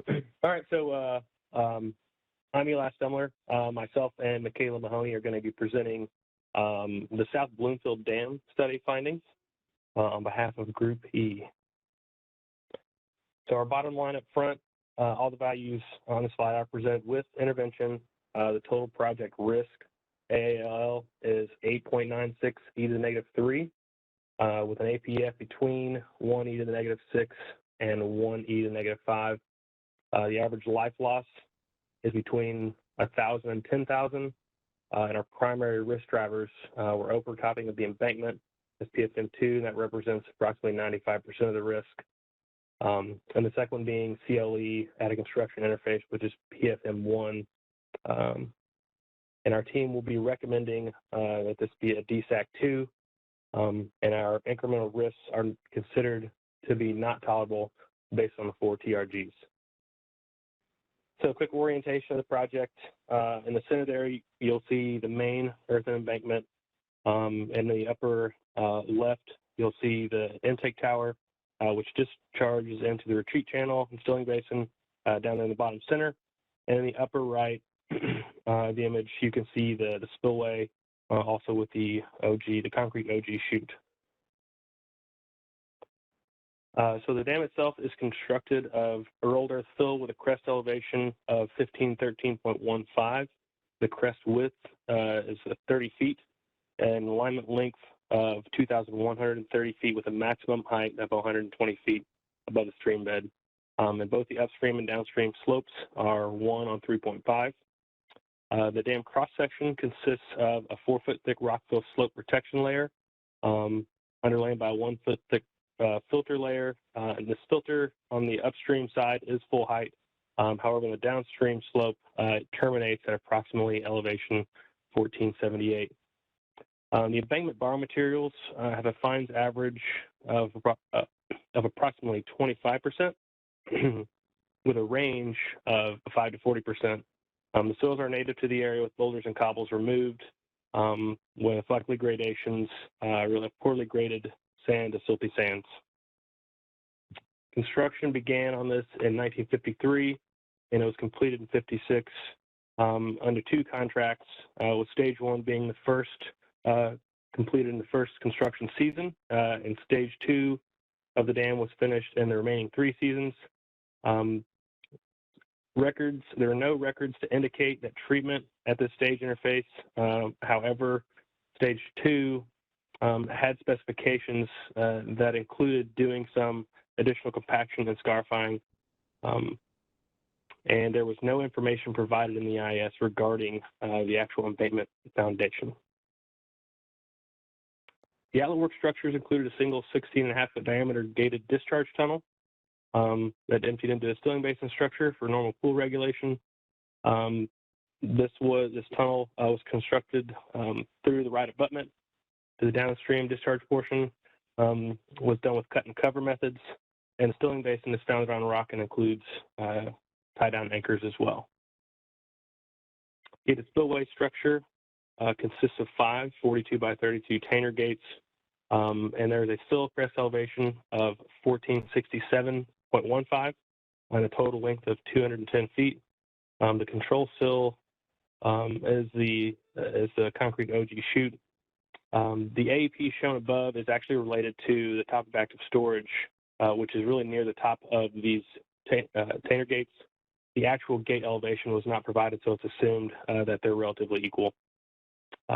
All right, so I'm Eli Stemler. Myself and Michaela Mahoney are going to be presenting the South Bloomfield Dam study findings on behalf of Group E. So our bottom line up front, all the values on the slide are presented with intervention. The total project risk, AAL, is 8.96 e to the negative 3, with an APF between 1 e to the negative 6 and 1 e to the negative 5. The average life loss is between 1,000 and 10,000, and our primary risk drivers were overtopping of the embankment as PFM2, and that represents approximately 95% of the risk. And the second one being CLE at a construction interface, which is PFM1. And our team will be recommending that this be a DSAC2, and our incremental risks are considered to be not tolerable based on the 4 TRGs. So a quick orientation of the project. In the center there, you'll see the main earthen embankment. In the upper left, you'll see the intake tower, which discharges into the retreat channel and stilling basin down in the bottom center. And in the upper right, the image, you can see the spillway, also with the OG, the concrete OG chute. So the dam itself is constructed of rolled earth fill with a crest elevation of 1513.15. The crest width is 30 feet and alignment length of 2,130 feet with a maximum height of 120 feet above the stream bed. And both the upstream and downstream slopes are 1 on 3.5. The dam cross-section consists of a 4-foot thick rockfill slope protection layer, underlain by a 1-foot thick filter layer. And this filter on the upstream side is full height. However, the downstream slope terminates at approximately elevation 1478. The embankment bar materials have a fines average of approximately 25%, with a range of 5 to 40%. The soils are native to the area with boulders and cobbles removed, with likely gradations, really poorly graded sand to silty sands. Construction began on this in 1953, and it was completed in 56 under 2 contracts, with stage 1 being the first completed in the first construction season, and stage 2 of the dam was finished in the remaining 3 seasons. There are no records to indicate that treatment at this stage interface. However, stage 2 had specifications that included doing some additional compaction and scarifying, and there was no information provided in the IS regarding the actual embankment foundation. The outlet work structures included a single 16.5-foot diameter gated discharge tunnel that emptied into a stilling basin structure for normal pool regulation. This tunnel was constructed through the right abutment to the downstream discharge portion, was done with cut and cover methods, and the stilling basin is founded on rock and includes tie-down anchors as well. The spillway structure consists of 5 42 by 32 Tainer gates, and there is a sill crest elevation of 1467.15 on a total length of 210 feet. The control sill is the concrete OG chute. The AEP shown above is actually related to the top of active storage, which is really near the top of these Tainer gates. The actual gate elevation was not provided, so it's assumed that they're relatively equal.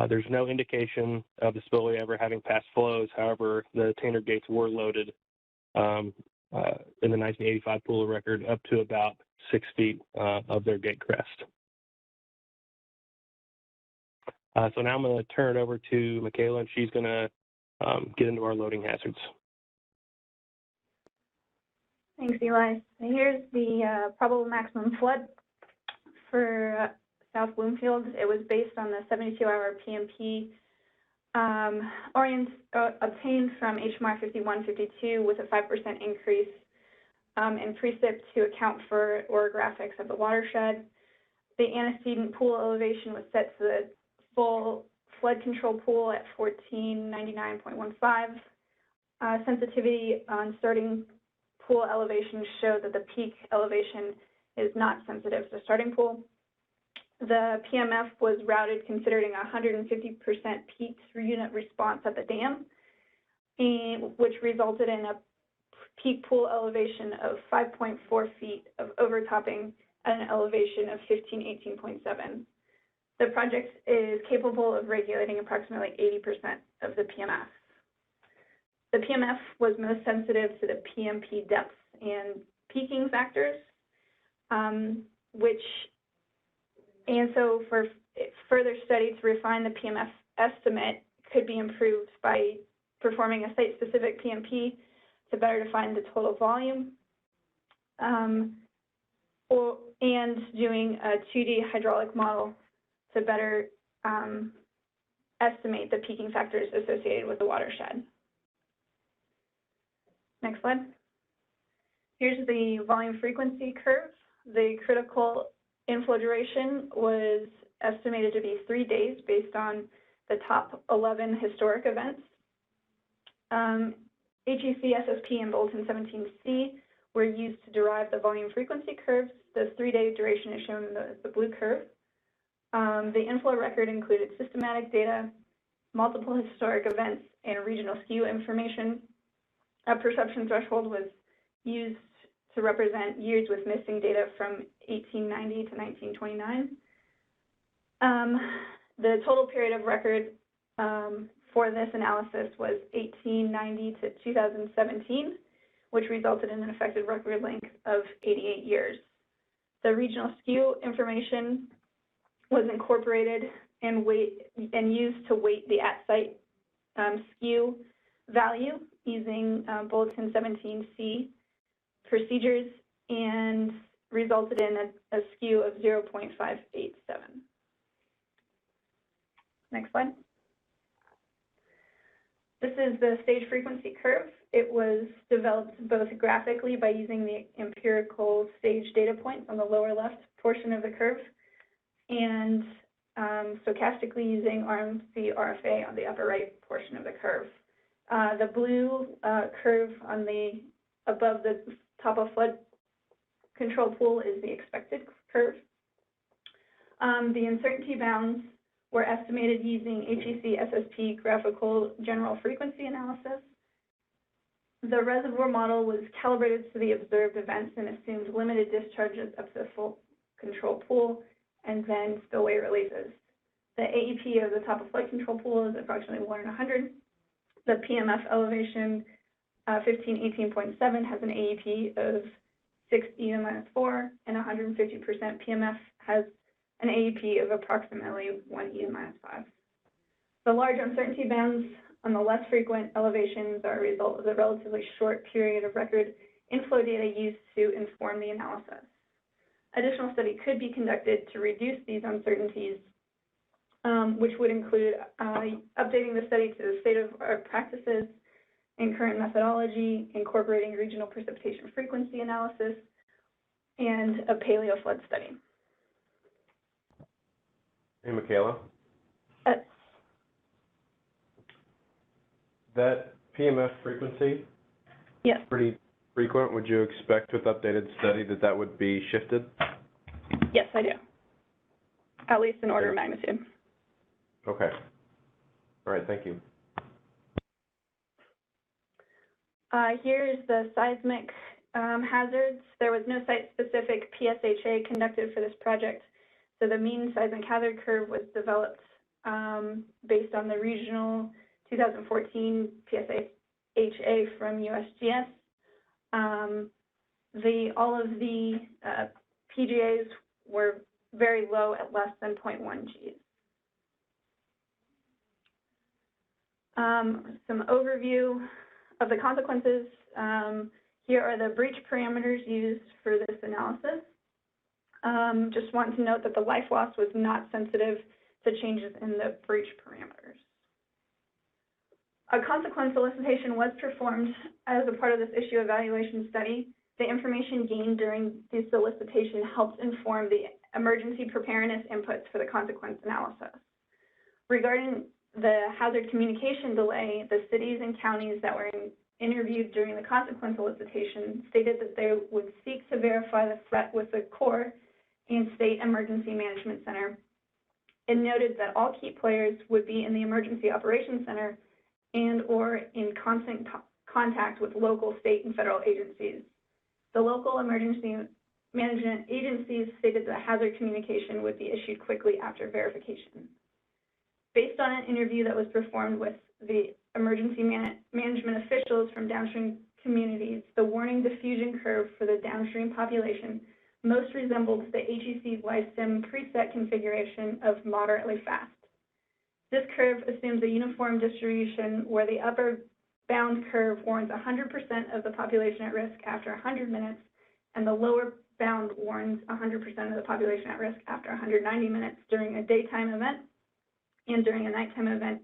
There's no indication of the spillway ever having passed flows. However, the Tainer gates were loaded in the 1985 Pooler record up to about 6 feet of their gate crest. So now I'm going to turn it over to Michaela, and she's going to get into our loading hazards. Thanks, Eli. So here's the probable maximum flood for South Bloomfield. It was based on the 72-hour PMP obtained from HMR 5152 with a 5% increase in precip to account for orographics of the watershed. The antecedent pool elevation was set to the full flood control pool at 1499.15. Sensitivity on starting pool elevation showed that the peak elevation is not sensitive to starting pool. The PMF was routed considering a 150% peak per unit response at the dam, which resulted in a peak pool elevation of 5.4 feet of overtopping at an elevation of 18.7. The project is capable of regulating approximately 80% of the PMF. The PMF was most sensitive to the PMP depths and peaking factors, so for further study to refine the PMF estimate could be improved by performing a site-specific PMP to better define the total volume, and doing a 2D hydraulic model to better estimate the peaking factors associated with the watershed. Next slide. Here's the volume frequency curve. The critical inflow duration was estimated to be 3 days based on the top 11 historic events. HEC, SSP, and Bulletin 17C were used to derive the volume frequency curves. The 3-day duration is shown in the blue curve. The inflow record included systematic data, multiple historic events, and regional skew information. A perception threshold was used to represent years with missing data from 1890 to 1929. The total period of record for this analysis was 1890 to 2017, which resulted in an effective record length of 88 years. The regional skew information was incorporated and used to weight the at-site skew value using Bulletin 17C procedures and resulted in a skew of 0.587. Next slide. This is the stage frequency curve. It was developed both graphically by using the empirical stage data points on the lower left portion of the curve and stochastically using RMC RFA on the upper right portion of the curve. The blue curve on above the top of flood control pool is the expected curve. The uncertainty bounds were estimated using HEC SSP graphical general frequency analysis. The reservoir model was calibrated to the observed events and assumed limited discharges up to the full control pool and then spillway releases. The AEP of the top of flood control pool is approximately 1 in 100. The PMF elevation 1518.7 has an AEP of 6 E-4, and 150% PMF has an AEP of approximately 1 E-5. The large uncertainty bounds on the less frequent elevations are a result of the relatively short period of record inflow data used to inform the analysis. Additional study could be conducted to reduce these uncertainties, which would include updating the study to the state-of-art practices and current methodology, incorporating regional precipitation frequency analysis, and a paleo flood study. Hey, Michaela. That PMF frequency, yes, pretty frequent. Would you expect with updated study that would be shifted? Yes, I do. At least in order of magnitude. Okay. All right, thank you. Here's the seismic hazards. There was no site-specific PSHA conducted for this project, so the mean seismic hazard curve was developed based on the regional 2014 PSHA from USGS. All of the PGAs were very low at less than 0.1 Gs. Some overview of the consequences. Here are the breach parameters used for this analysis. Just want to note that the life loss was not sensitive to changes in the breach parameters. A consequence solicitation was performed as a part of this issue evaluation study. The information gained during the solicitation helped inform the emergency preparedness inputs for the consequence analysis. Regarding the hazard communication delay, the cities and counties that were interviewed during the consequence elicitation stated that they would seek to verify the threat with the Corps and State Emergency Management Center, and noted that all key players would be in the Emergency Operations Center and or in constant contact with local, state, and federal agencies. The local emergency management agencies stated that hazard communication would be issued quickly after verification. Based on an interview that was performed with the emergency management officials from downstream communities, the warning diffusion curve for the downstream population most resembled the HEC LifeSim preset configuration of moderately fast. This curve assumes a uniform distribution where the upper bound curve warns 100% of the population at risk after 100 minutes, and the lower bound warns 100% of the population at risk after 190 minutes during a daytime event, and during a nighttime event,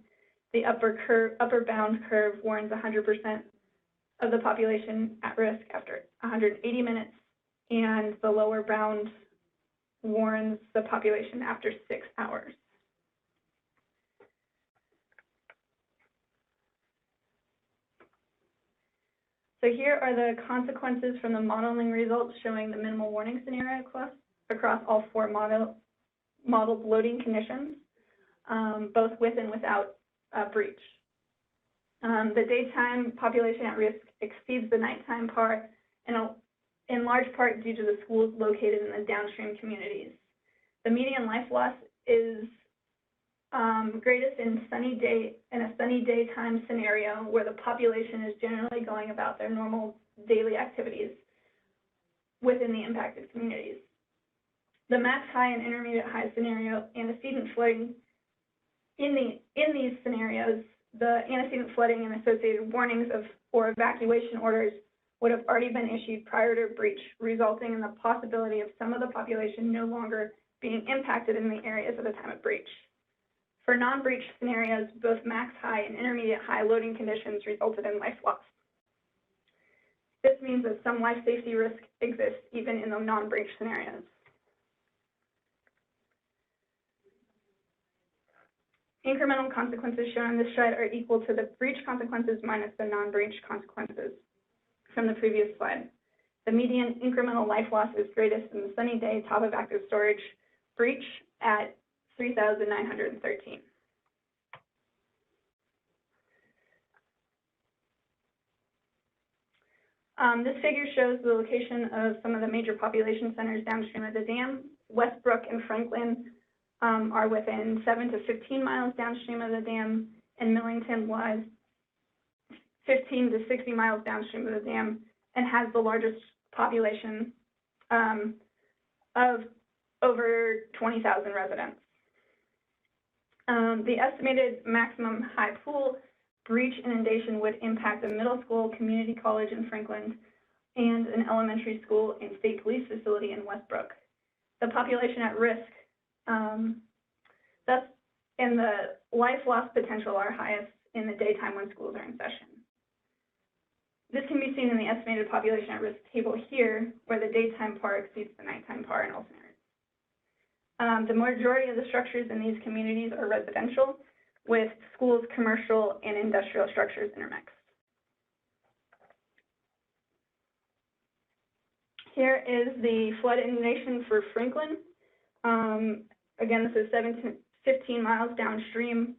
the upper bound curve warns 100% of the population at risk after 180 minutes, and the lower bound warns the population after 6 hours. So here are the consequences from the modeling results showing the minimal warning scenario across all 4 modeled loading conditions, both with and without breach. The daytime population at risk exceeds the nighttime par, in large part due to the schools located in the downstream communities. The median life loss is greatest in a sunny daytime scenario where the population is generally going about their normal daily activities within the impacted communities. The max high and intermediate high scenario antecedent flooding, in these scenarios, the antecedent flooding and associated warnings or evacuation orders would have already been issued prior to breach, resulting in the possibility of some of the population no longer being impacted in the areas at the time of breach. For non-breach scenarios, both max high and intermediate high loading conditions resulted in life loss. This means that some life safety risk exists even in the non-breach scenarios. Incremental consequences shown on this slide are equal to the breach consequences minus the non-breach consequences from the previous slide. The median incremental life loss is greatest in the sunny day top of active storage breach at 3,913. This figure shows the location of some of the major population centers downstream of the dam. Westbrook and Franklin are within 7 to 15 miles downstream of the dam, and Millington lies 15 to 60 miles downstream of the dam and has the largest population of over 20,000 residents. The estimated maximum high pool breach inundation would impact a middle school, community college in Franklin, and an elementary school and state police facility in Westbrook. The population at risk, and the life loss potential are highest in the daytime when schools are in session. This can be seen in the estimated population at risk table here, where the daytime PAR exceeds the nighttime PAR in all scenarios. The majority of the structures in these communities are residential, with schools, commercial, and industrial structures intermixed. Here is the flood inundation for Franklin. Again, this is 7 to 15 miles downstream.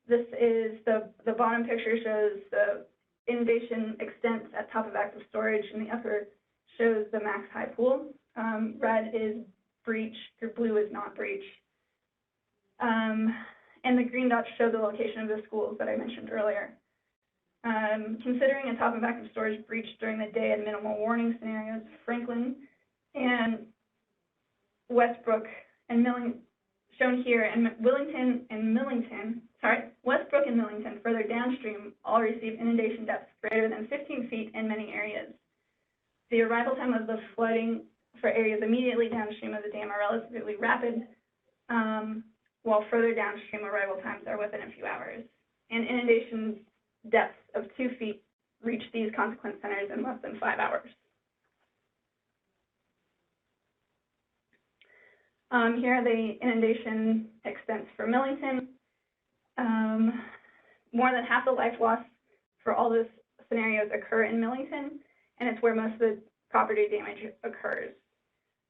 This is the bottom picture shows the inundation extent at top of active storage, and the upper shows the max high pool. Red is breach, or blue is not breach. And the green dots show the location of the schools that I mentioned earlier. Considering a top of active storage breach during the day and minimal warning scenarios, Franklin and Westbrook and shown here, and Westbrook and Millington further downstream all receive inundation depths greater than 15 feet in many areas. The arrival time of the flooding for areas immediately downstream of the dam are relatively rapid, while further downstream arrival times are within a few hours. And inundation depths of 2 feet reach these consequence centers in less than 5 hours. Here are the inundation extents for Millington. More than half the life loss for all the scenarios occur in Millington, and it's where most of the property damage occurs.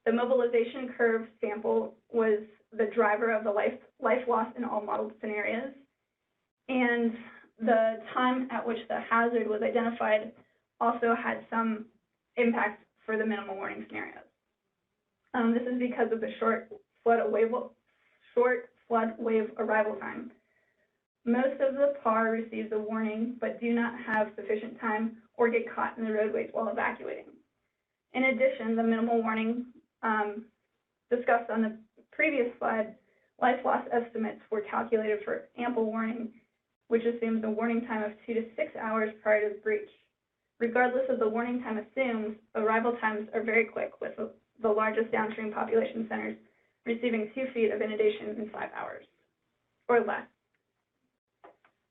The mobilization curve sample was the driver of the life loss in all modeled scenarios, and the time at which the hazard was identified also had some impact for the minimal warning scenarios. This is because of the short flood wave arrival time. Most of the PAR receives a warning, but do not have sufficient time or get caught in the roadways while evacuating. In addition, the minimal warning discussed on the previous slide, life loss estimates were calculated for ample warning, which assumes a warning time of 2 to 6 hours prior to the breach. Regardless of the warning time assumed, arrival times are very quick, with the largest downstream population centers receiving 2 feet of inundation in 5 hours or less.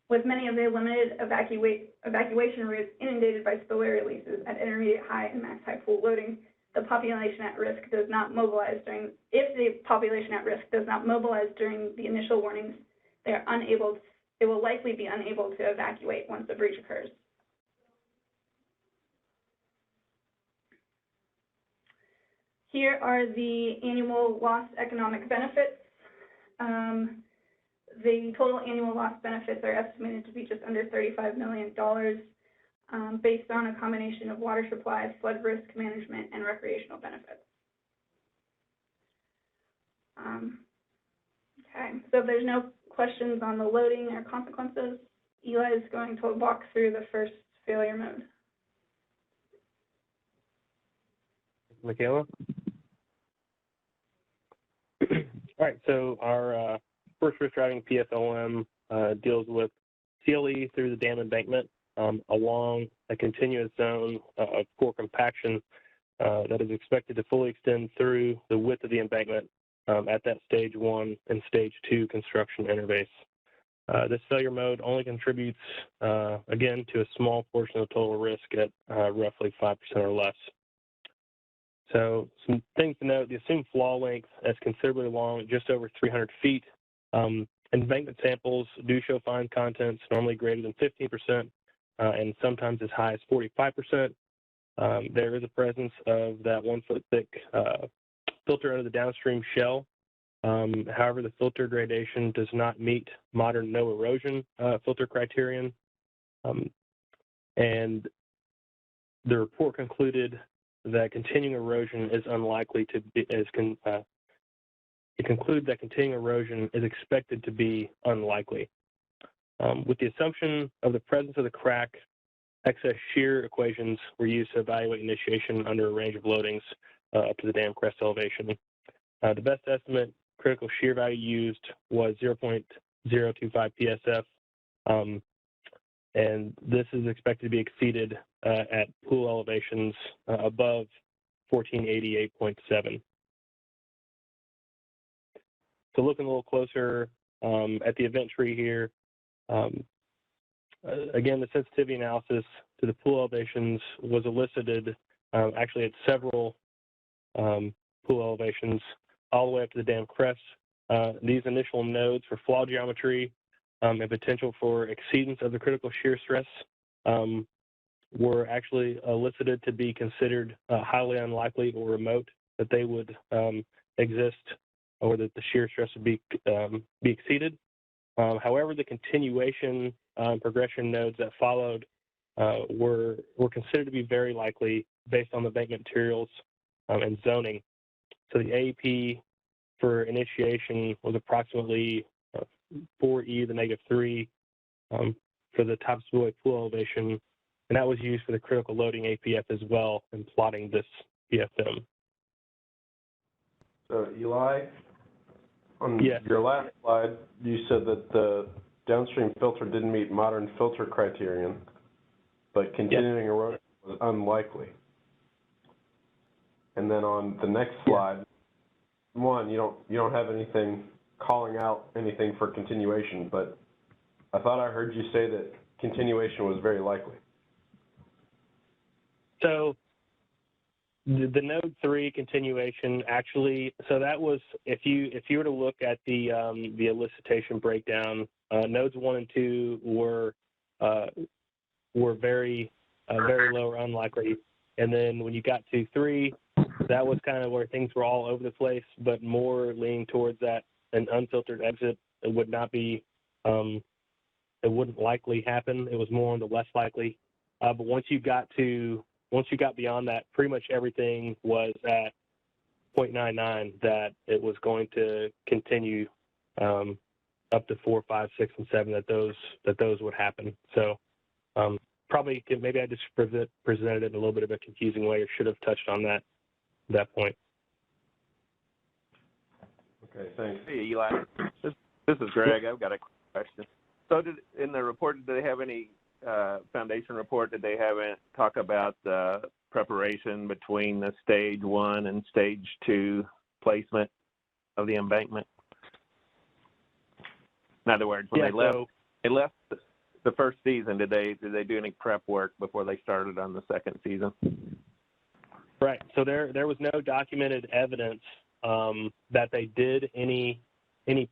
With many of the limited evacuation routes inundated by spillway releases at intermediate high and max high pool loading, the population at risk does not mobilize during, if the population at risk does not mobilize during the initial warnings, it will likely be unable to evacuate once the breach occurs. Here are the annual lost economic benefits. The total annual lost benefits are estimated to be just under $35 million based on a combination of water supply, flood risk management, and recreational benefits. Okay, so if there's no questions on the loading or consequences, Eli is going to walk through the first failure mode. Michaela? All right, so our first risk driving PFOM deals with CLE through the dam embankment along a continuous zone of core compaction that is expected to fully extend through the width of the embankment at that stage 1 and stage 2 construction interface. This failure mode only contributes, again, to a small portion of the total risk at roughly 5% or less. So some things to note: the assumed flaw length is considerably long, just over 300 feet. Embankment samples do show fine contents, normally greater than 15%, and sometimes as high as 45%. There is a presence of that 1 foot thick filter under the downstream shell. However, the filter gradation does not meet modern no erosion filter criterion. And the report concluded that continuing erosion is unlikely to be, it concluded that continuing erosion is expected to be unlikely. With the assumption of the presence of the crack, excess shear equations were used to evaluate initiation under a range of loadings up to the dam crest elevation. The best estimate critical shear value used was 0.025 PSF, and this is expected to be exceeded at pool elevations above 1488.7. So looking a little closer at the event tree here, again, the sensitivity analysis to the pool elevations was elicited actually at several pool elevations all the way up to the dam crest. These initial nodes for flaw geometry and potential for exceedance of the critical shear stress were actually elicited to be considered highly unlikely or remote that they would exist or that the shear stress would be exceeded. However, the continuation progression nodes that followed were considered to be very likely based on the embankment materials and zoning. So the AEP for initiation was approximately 4e to the -3 for the top spillway pool elevation, and that was used for the critical loading APF as well in plotting this PFM. So Eli, on yes. your last slide, you said that the downstream filter didn't meet modern filter criterion, but continuing erosion was unlikely. And then on the next slide, one, you don't have anything calling out anything for continuation, but I thought I heard you say that continuation was very likely. So the node 3 continuation actually, so that was, if you were to look at the elicitation breakdown, nodes 1 and 2 were were very low or unlikely. And then when you got to 3, that was kind of where things were all over the place, but more leaning towards that an unfiltered exit would not be, it wouldn't likely happen. It was more on the less likely. But once you got beyond that, pretty much everything was at 0.99 that it was going to continue up to 4, 5, 6, and 7 that those would happen. So probably maybe I just presented it in a little bit of a confusing way, or should have touched on that point. Okay, thanks. Hey, Eli. This is Greg. I've got a question. So in the report, did they have any foundation report? Did they have talk about the preparation between the stage 1 and stage 2 placement of the embankment? In other words, when they left the first season, did they do any prep work before they started on the second season? Right. So there was no documented evidence that they did any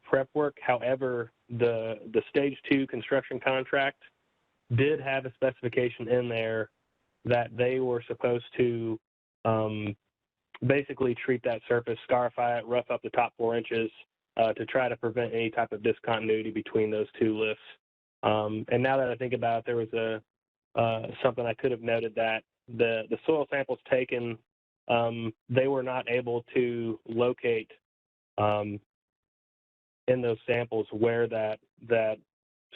prep work. However, the stage 2 construction contract did have a specification in there that they were supposed to basically treat that surface, scarify it, rough up the top 4 inches to try to prevent any type of discontinuity between those 2 lifts. And now that I think about it, there was something I could have noted, that the soil samples taken, they were not able to locate in those samples where that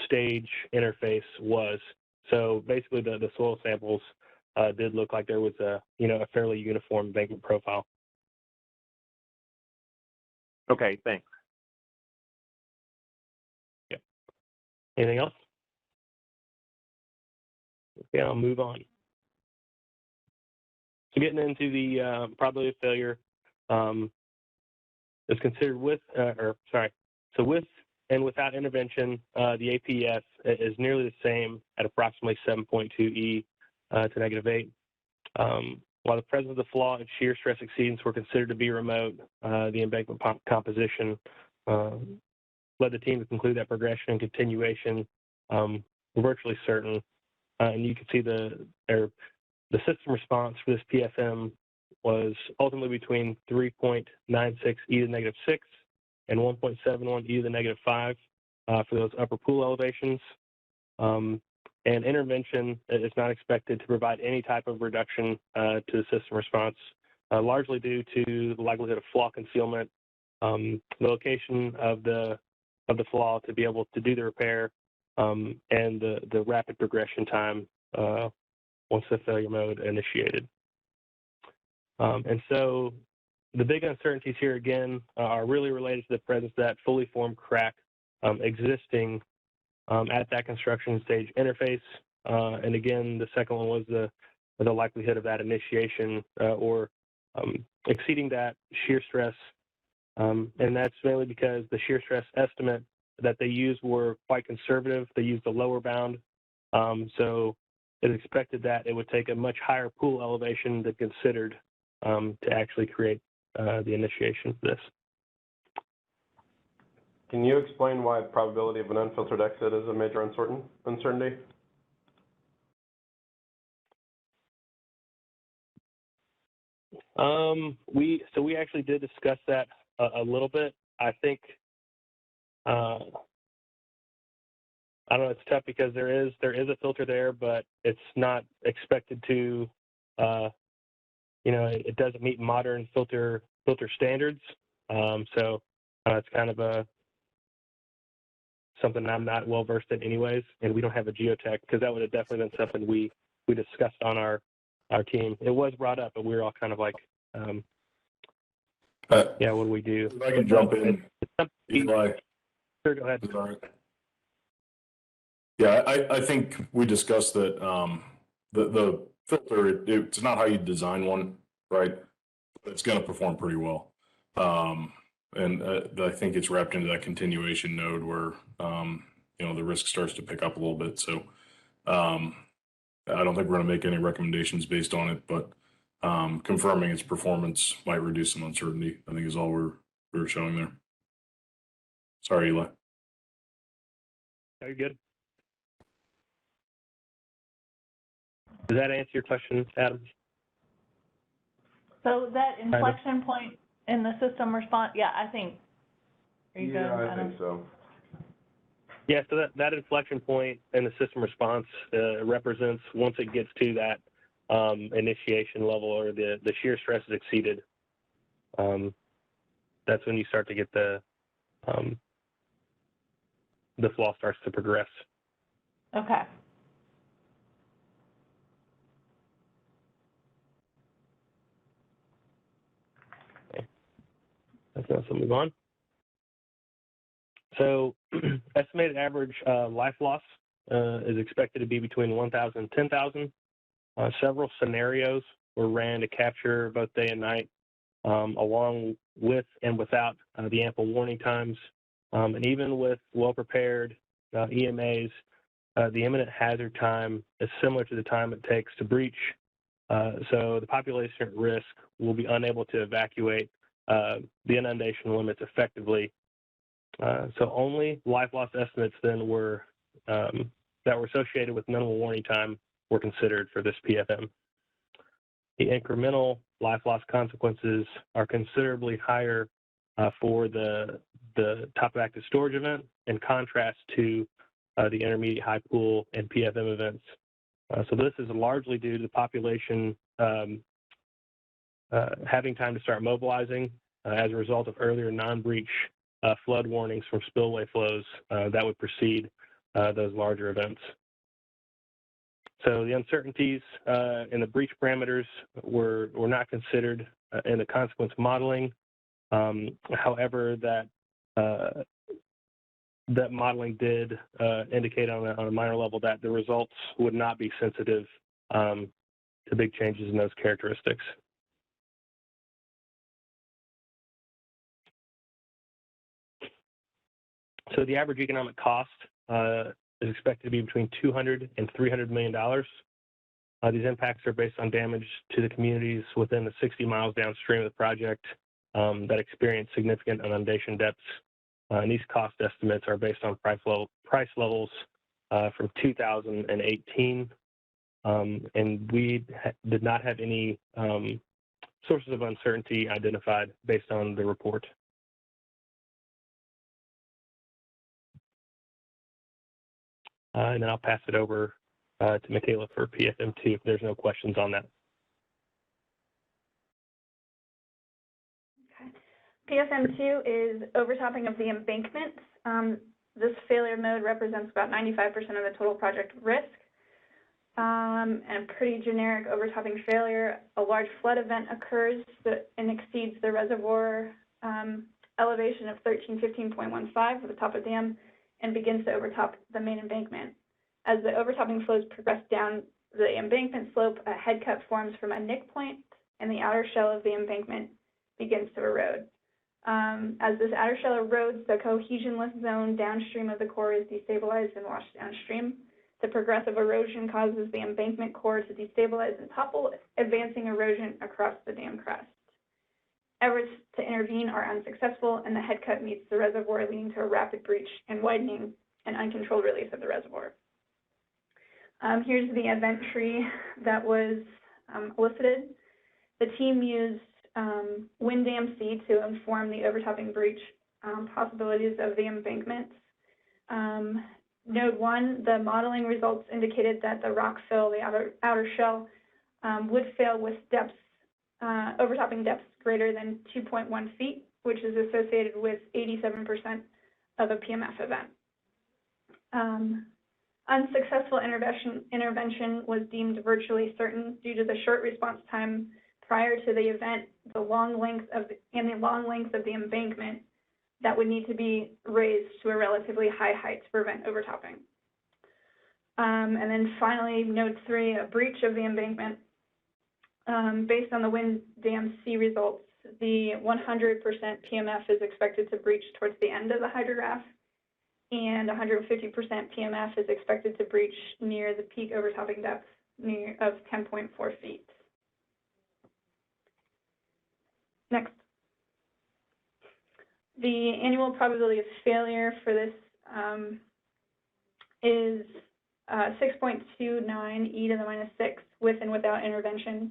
stage interface was. So basically the soil samples did look like there was a fairly uniform embankment profile. Okay, thanks. Yeah. Anything else? Okay, I'll move on. So getting into the probability of failure is considered with and without intervention, the APF is nearly the same at approximately 7.2 E to -8. While the presence of the flaw and shear stress exceedance were considered to be remote, the embankment composition led the team to conclude that progression and continuation were virtually certain. And you can see the system response for this PFM was ultimately between 3.96 E to -6 and 1.71 E to -5 for those upper pool elevations. And intervention is not expected to provide any type of reduction to the system response, largely due to the likelihood of flaw concealment, the location of the flaw to be able to do the repair, and the rapid progression time once the failure mode initiated. And so the big uncertainties here again are really related to the presence of that fully formed crack existing at that construction stage interface. And again, the second one was the likelihood of that initiation or exceeding that shear stress. And that's mainly because the shear stress estimate that they used were quite conservative. They used the lower bound. So it's expected that it would take a much higher pool elevation than considered to actually create the initiation for this. Can you explain why probability of an unfiltered exit is a major uncertainty? We actually did discuss that a little bit. I think I don't know. It's tough because there is a filter there, but it's not expected to. It doesn't meet modern filter standards. So it's kind of something I'm not well versed in, anyways. And we don't have a geotech, because that would have definitely been something we discussed on our team. It was brought up, but we were all kind of like, what do we do? If I can jump in, Eli. Sure, go ahead. All right. Yeah, I think we discussed that the filter, it's not how you design one, right? It's going to perform pretty well. And I think it's wrapped into that continuation node where, the risk starts to pick up a little bit. So I don't think we're going to make any recommendations based on it, but confirming its performance might reduce some uncertainty, I think, is all we're showing there. Sorry, Eli. Are you good? Does that answer your question, Adam? So that inflection point in the system response, yeah, I think. Are you good, I Adam? think so. Yeah, so that inflection point in the system response represents once it gets to that initiation level or the shear stress is exceeded. That's when you start to get the flaw starts to progress. Okay. Okay, so move on. So estimated average life loss is expected to be between 1,000 and 10,000. Several scenarios were ran to capture both day and night, along with and without the ample warning times. And even with well-prepared EMAs, the imminent hazard time is similar to the time it takes to breach. So the population at risk will be unable to evacuate the inundation limits effectively. So only life loss estimates then were that were associated with minimal warning time were considered for this PFM. The incremental life loss consequences are considerably higher for the top active storage event in contrast to the intermediate high pool and PFM events. So this is largely due to the population having time to start mobilizing as a result of earlier non-breach flood warnings from spillway flows that would precede those larger events. So the uncertainties in the breach parameters were not considered in the consequence modeling. However, that modeling did indicate on a minor level that the results would not be sensitive to big changes in those characteristics. So the average economic cost is expected to be between $200 and $300 million. These impacts are based on damage to the communities within the 60 miles downstream of the project that experience significant inundation depths. And these cost estimates are based on price levels from 2018. And we did not have any sources of uncertainty identified based on the report. And then I'll pass it over to Michaela for PFM2 if there's no questions on that. Okay. PFM2 is overtopping of the embankments. This failure mode represents about 95% of the total project risk. And pretty generic overtopping failure. A large flood event occurs and exceeds the reservoir elevation of 1315.15 at the top of the dam and begins to overtop the main embankment. As the overtopping flows progress down the embankment slope, a head cut forms from a nick point, and the outer shell of the embankment begins to erode. As this outer shell erodes, the cohesionless zone downstream of the core is destabilized and washed downstream. The progressive erosion causes the embankment core to destabilize and topple, advancing erosion across the dam crest. Efforts to intervene are unsuccessful, and the head cut meets the reservoir, leading to a rapid breach and widening and uncontrolled release of the reservoir. Here's the event tree that was elicited. The team used WinDAMC to inform the overtopping breach possibilities of the embankments. Node 1, the modeling results indicated that the rock fill, the outer shell, would fail with depths, overtopping depths greater than 2.1 feet, which is associated with 87% of a PMF event. Unsuccessful intervention was deemed virtually certain due to the short response time prior to the event, the long length of the embankment that would need to be raised to a relatively high height to prevent overtopping. And then finally, node 3, a breach of the embankment. Based on the WinDAMC results, the 100% PMF is expected to breach towards the end of the hydrograph, and 150% PMF is expected to breach near the peak overtopping depth of 10.4 feet. Next. The annual probability of failure for this is 6.29 e to the minus 6 with and without intervention.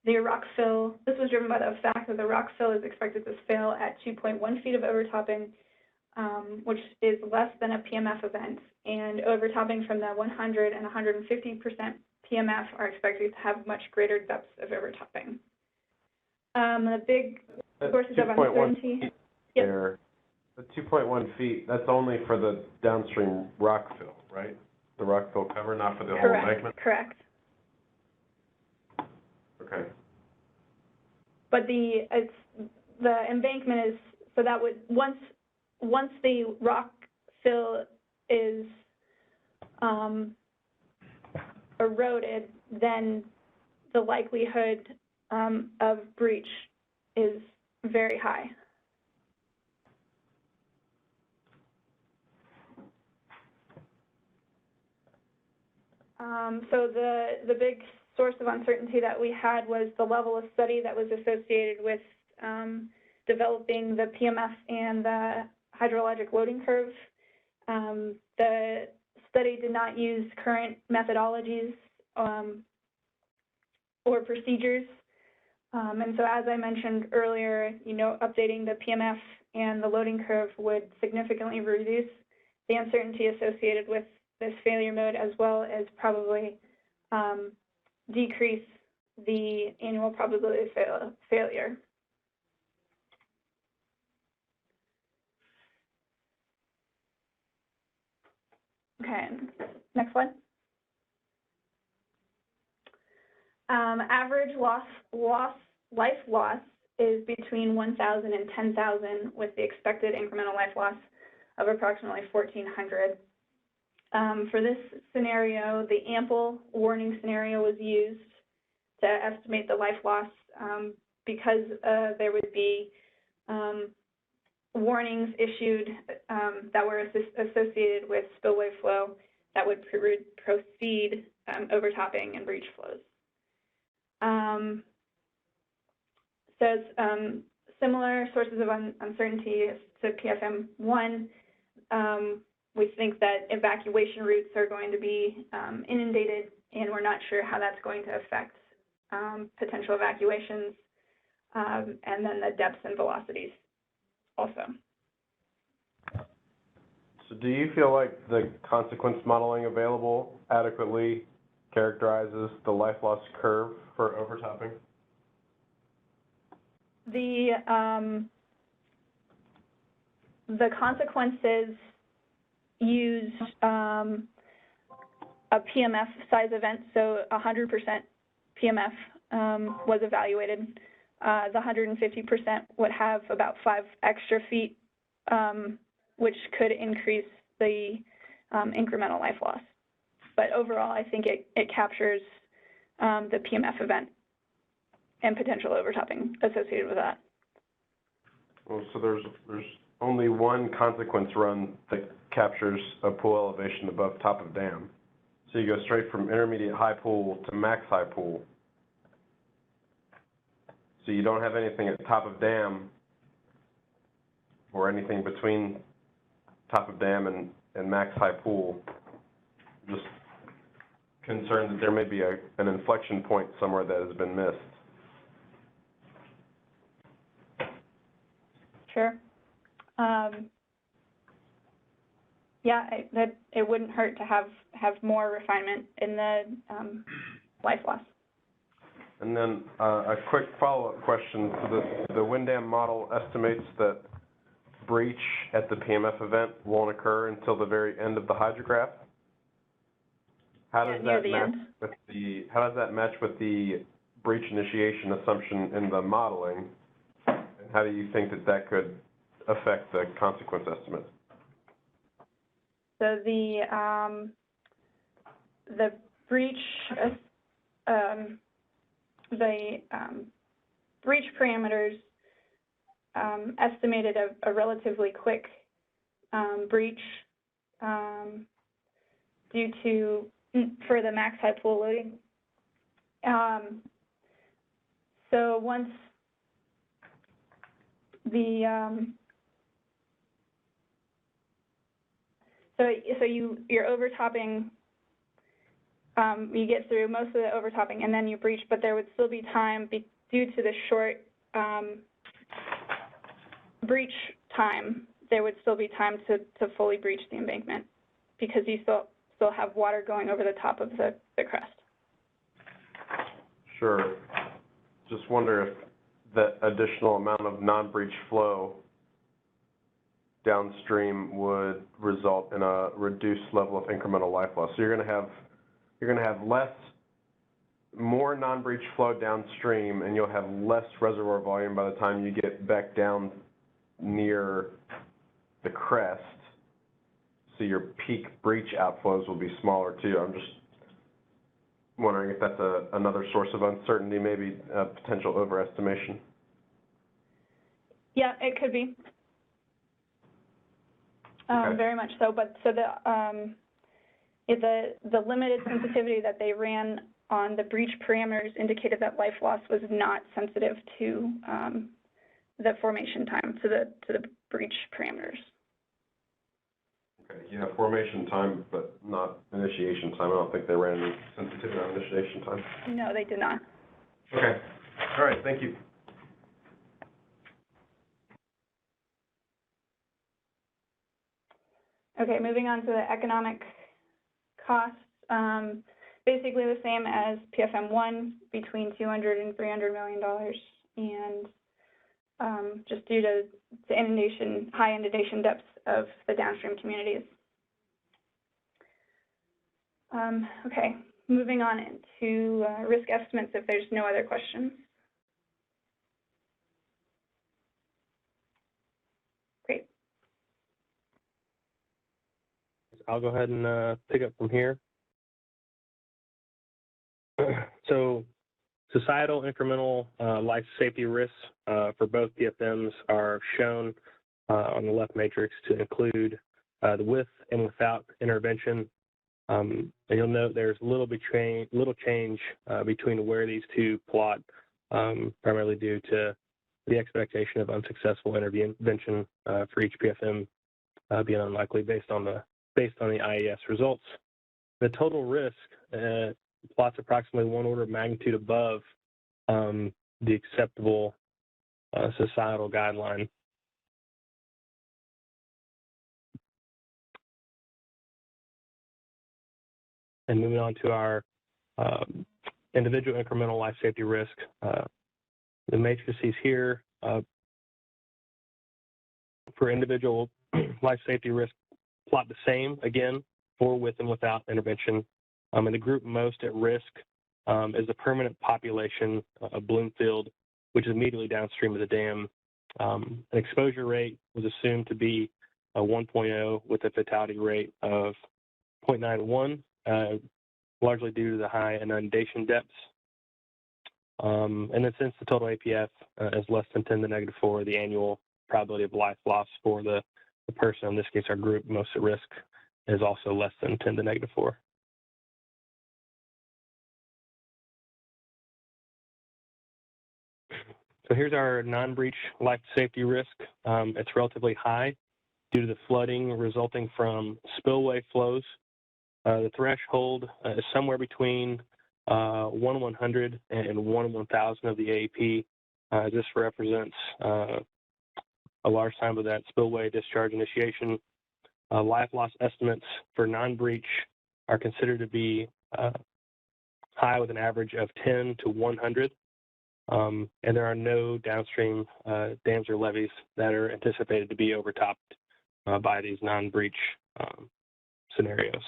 The rock fill, this was driven by the fact that the rock fill is expected to fail at 2.1 feet of overtopping, which is less than a PMF event, and overtopping from the 100 and 150% PMF are expected to have much greater depths of overtopping. The big sources of uncertainty. There, the 2.1 feet, that's only for the downstream rock fill, right? The rock fill cover, not for the whole embankment? Correct. Okay. But the embankment is, so that would, once the rock fill is eroded, then the likelihood of breach is very high. So the big source of uncertainty that we had was the level of study that was associated with developing the PMF and the hydrologic loading curve. The study did not use current methodologies or procedures. And so as I mentioned earlier, updating the PMF and the loading curve would significantly reduce the uncertainty associated with this failure mode, as well as probably decrease the annual probability of failure. Okay, next slide. Average life loss is between 1,000 and 10,000, with the expected incremental life loss of approximately 1,400. For this scenario, the ample warning scenario was used to estimate the life loss because there would be warnings issued that were associated with spillway flow that would proceed overtopping and breach flows. Similar sources of uncertainty to PFM1. We think that evacuation routes are going to be inundated, and we're not sure how that's going to affect potential evacuations, and then the depths and velocities also. So do you feel like the consequence modeling available adequately characterizes the life loss curve for overtopping? The consequences use a PMF size event, so 100% PMF was evaluated. The 150% would have about 5 extra feet, which could increase the incremental life loss. But overall, I think it captures the PMF event and potential overtopping associated with that. Well, so there's only one consequence run that captures a pool elevation above top of dam. So you go straight from intermediate high pool to max high pool. So you don't have anything at top of dam or anything between top of dam and max high pool. Just concerned that there may be an inflection point somewhere that has been missed. Sure. Yeah, that it wouldn't hurt to have more refinement in the life loss. And then a quick follow-up question. So the wind dam model estimates that breach at the PMF event won't occur until the very end of the hydrograph. How does that match with the breach initiation assumption in the modeling? And how do you think that could affect the consequence estimate? So the breach breach parameters estimated a relatively quick breach due to for the max high pool loading. So once the so you're overtopping you get through most of the overtopping and then you breach, but there would still be time due to the short breach time. There would still be time to fully breach the embankment because you still have water going over the top of the crest. Sure. Just wonder if that additional amount of non-breach flow downstream would result in a reduced level of incremental life loss. So you're going to have more non-breach flow downstream, and you'll have less reservoir volume by the time you get back down near the crest. So your peak breach outflows will be smaller too. I'm just wondering if that's another source of uncertainty, maybe potential overestimation. Yeah, it could be. Okay. Very much so. But so the limited sensitivity that they ran on the breach parameters indicated that life loss was not sensitive to the formation time, to the breach parameters. Okay, yeah, formation time, but not initiation time. I don't think they ran any sensitivity on initiation time. No, they did not. Okay, all right, thank you. Okay, moving on to the economic costs. Basically the same as PFM1, between $200 and $300 million, and just due to the high inundation depths of the downstream communities. Okay, moving on to risk estimates if there's no other questions. Great. I'll go ahead and pick up from here. So societal incremental life safety risks for both PFMs are shown on the left matrix to include the with and without intervention. And you'll note there's little change between where these two plot, primarily due to the expectation of unsuccessful intervention for each PFM being unlikely based on the IES results. The total risk plots approximately one order of magnitude above the acceptable societal guideline. And moving on to our individual incremental life safety risk, the matrices here for individual life safety risk plot the same again for with and without intervention. And the group most at risk is the permanent population of Bloomfield, which is immediately downstream of the dam. An exposure rate was assumed to be 1.0 with a fatality rate of 0.91, largely due to the high inundation depths. And then since the total APF is less than 10 to the -4, the annual probability of life loss for the person, in this case our group most at risk, is also less than 10 to the -4. So here's our non-breach life safety risk. It's relatively high due to the flooding resulting from spillway flows. The threshold is somewhere between 1/100 and 1/1000 of the AAP. This represents a large time of that spillway discharge initiation. Life loss estimates for non-breach are considered to be high with an average of 10 to 100. And there are no downstream dams or levees that are anticipated to be overtopped by these non-breach scenarios.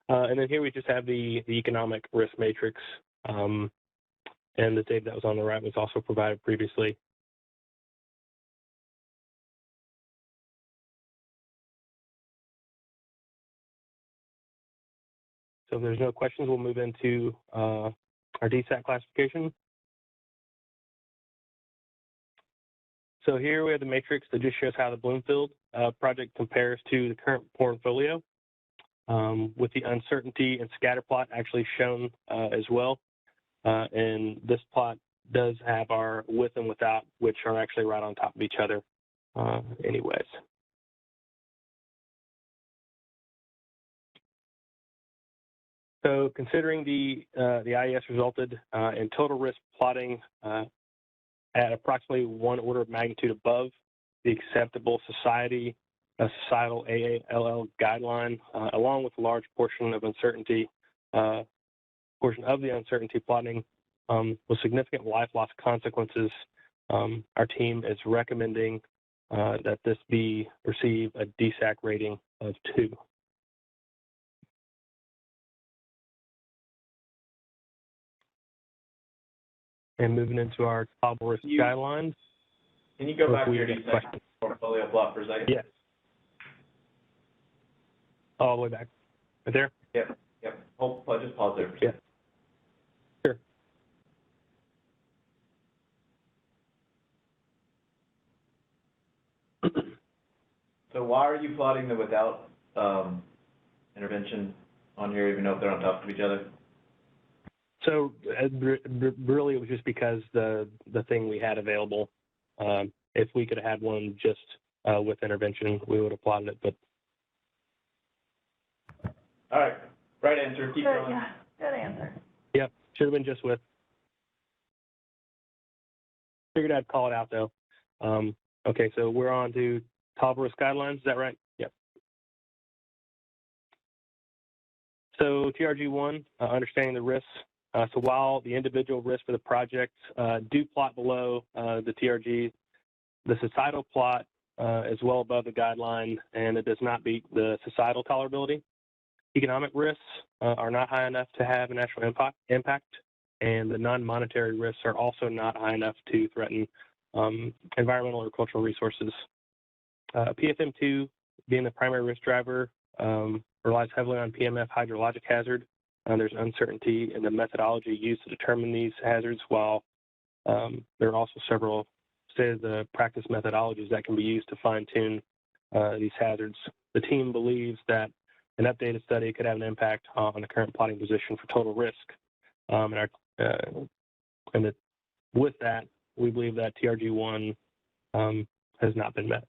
And then here we just have the economic risk matrix, and the data that was on the right was also provided previously. So if there's no questions, we'll move into our DSAT classification. So here we have the matrix that just shows how the Bloomfield project compares to the current portfolio, with the uncertainty and scatter plot actually shown as well. And this plot does have our with and without, which are actually right on top of each other anyways. So considering the IES resulted in total risk plotting at approximately 1 order of magnitude above the acceptable societal AALL guideline, along with a large portion of uncertainty, portion of the uncertainty plotting with significant life loss consequences, our team is recommending that this receive a DSAC rating of 2. And moving into our tolerable risk guidelines. Can you go back to your DSAC portfolio plot for a second? Yes. All the way back. Right there? Yep. Just pause there for a second. Yeah. Sure. So why are you plotting the without intervention on here, even though they're on top of each other? So really, it was just because the thing we had available. If we could have had one just with intervention, we would have plotted it. But all right, right answer. Keep going. Yeah, good answer. Yep, should have been just with. Figured I'd call it out though. Okay, so we're on to tolerable risk guidelines. Is that right? Yep. So TRG1, understanding the risks. So while the individual risks for the project do plot below the TRG, the societal plot is well above the guideline, and it does not beat the societal tolerability. Economic risks are not high enough to have a national impact, and the non-monetary risks are also not high enough to threaten environmental or cultural resources. PFM2, being the primary risk driver, relies heavily on PMF hydrologic hazard. There's uncertainty in the methodology used to determine these hazards, while there are also several state-of-the-practice methodologies that can be used to fine-tune these hazards. The team believes that an updated study could have an impact on the current plotting position for total risk. With that, we believe that TRG1 has not been met.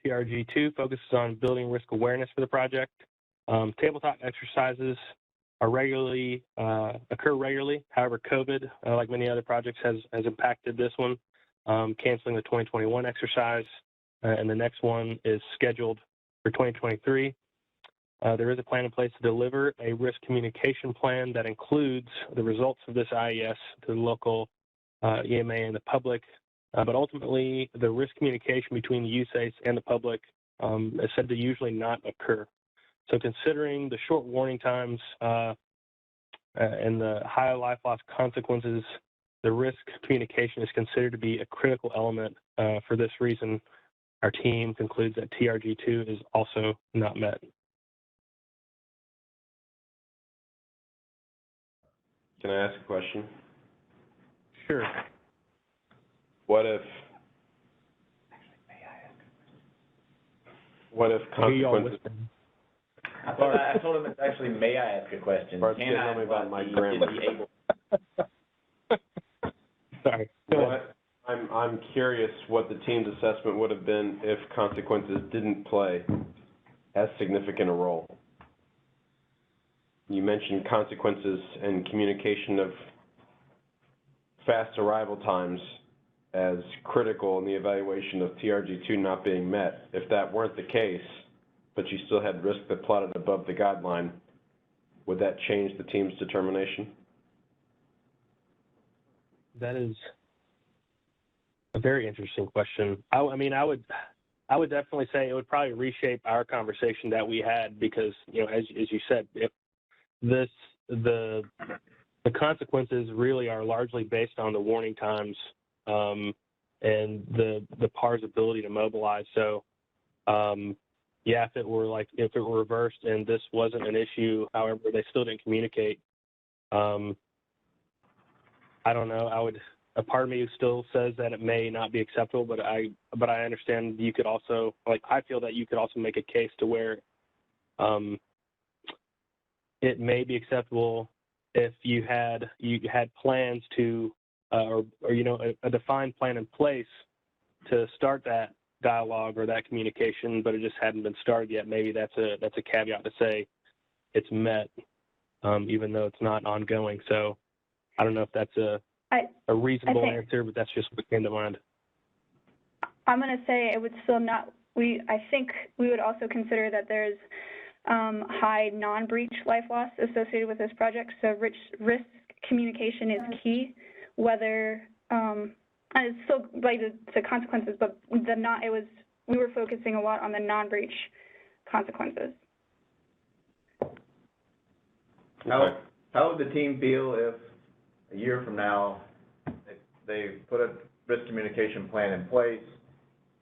TRG2 focuses on building risk awareness for the project. Tabletop exercises are occur regularly. However, COVID, like many other projects, has impacted this one, canceling the 2021 exercise, and the next one is scheduled for 2023. There is a plan in place to deliver a risk communication plan that includes the results of this IES to the local EMA and the public. But ultimately, the risk communication between the USACE and the public is said to usually not occur. So considering the short warning times and the high life loss consequences, the risk communication is considered to be a critical element. For this reason, our team concludes that TRG2 is also not met. Can I ask a question? Sure. What if consequences? I told him it's actually, may I ask a question? Bart's getting on me about my grammar. Sorry. I'm curious what the team's assessment would have been if consequences didn't play as significant a role. You mentioned consequences and communication of fast arrival times as critical in the evaluation of TRG2 not being met. If that weren't the case, but you still had risk that plotted above the guideline, would that change the team's determination? That is a very interesting question. I would definitely say it would probably reshape our conversation that we had, because, as you said, if the consequences really are largely based on the warning times and the PAR's ability to mobilize. So, yeah, if it were reversed and this wasn't an issue, however, they still didn't communicate. I don't know. A part of me still says that it may not be acceptable, but I understand you could also, I feel that you could also make a case to where it may be acceptable if you had plans to, or a defined plan in place to start that dialogue or that communication, but it just hadn't been started yet. Maybe that's a caveat to say it's met, even though it's not ongoing. So I don't know if that's a reasonable answer, but that's just what came to mind. I'm going to say it would still not, I think we would also consider that there's high non-breach life loss associated with this project. So risk communication is key, whether, it's still related to consequences, but we were focusing a lot on the non-breach consequences. How would the team feel if a year from now they put a risk communication plan in place,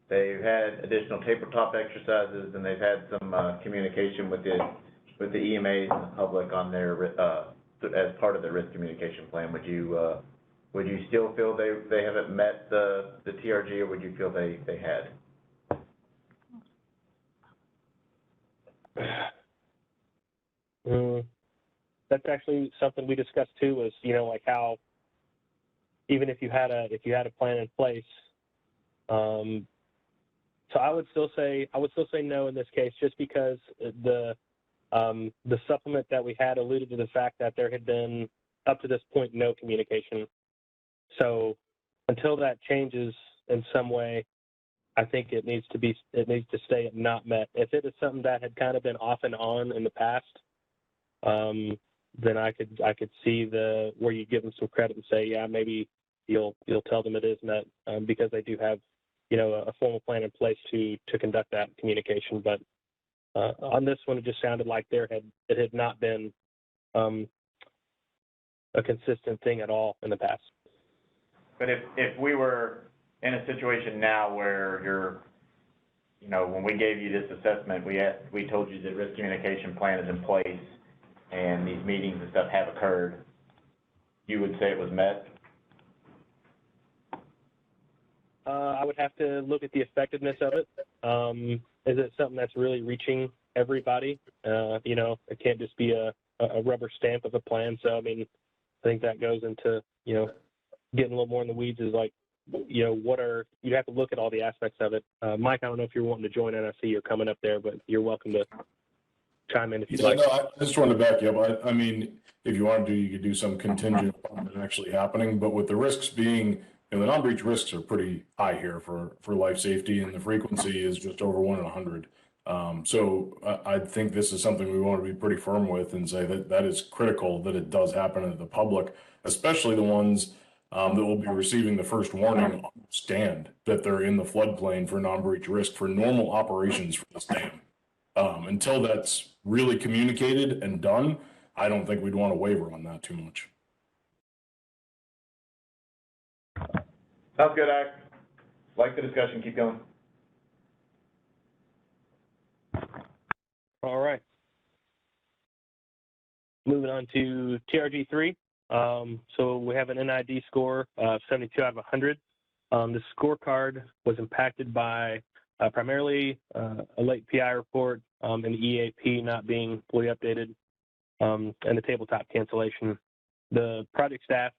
they've had additional tabletop exercises, and they've had some communication with the EMAs and the public on their as part of the risk communication plan? Would you still feel they haven't met the TRG, or would you feel they had? That's actually something we discussed too. Was like how even if you had a plan in place. So I would still say no in this case, just because the supplement that we had alluded to the fact that there had been up to this point no communication. So until that changes in some way, I think it needs to stay at not met. If it is something that had kind of been off and on in the past, then I could see where you give them some credit and say, yeah, maybe you'll tell them it is met, because they do have a formal plan in place to conduct that communication. But on this one, it just sounded like it had not been a consistent thing at all in the past. But if we were in a situation now where when we gave you this assessment, we told you the risk communication plan is in place and these meetings and stuff have occurred, you would say it was met? I would have to look at the effectiveness of it. Is it something that's really reaching everybody? It can't just be a rubber stamp of a plan. So, I mean, I think that goes into, getting a little more in the weeds is like, you'd have to look at all the aspects of it. Mike, I don't know if you're wanting to join NSC, you're coming up there, but you're welcome to chime in if you'd like. No, I just wanted to back you up. I mean, if you wanted to, you could do some contingent upon it actually happening, but with the risks being, the non-breach risks are pretty high here for life safety, and the frequency is just over 1 in 100. So I think this is something we want to be pretty firm with and say that is critical that it does happen to the public, especially the ones that will be receiving the first warning, understand that they're in the floodplain for non-breach risk for normal operations for this dam. Until that's really communicated and done, I don't think we'd want to waver on that too much. Sounds good, I like the discussion. Keep going. All right. Moving on to TRG3. So we have an NID score of 72 out of 100. The scorecard was impacted by primarily a late PI report and the EAP not being fully updated, and the tabletop cancellation. The project staff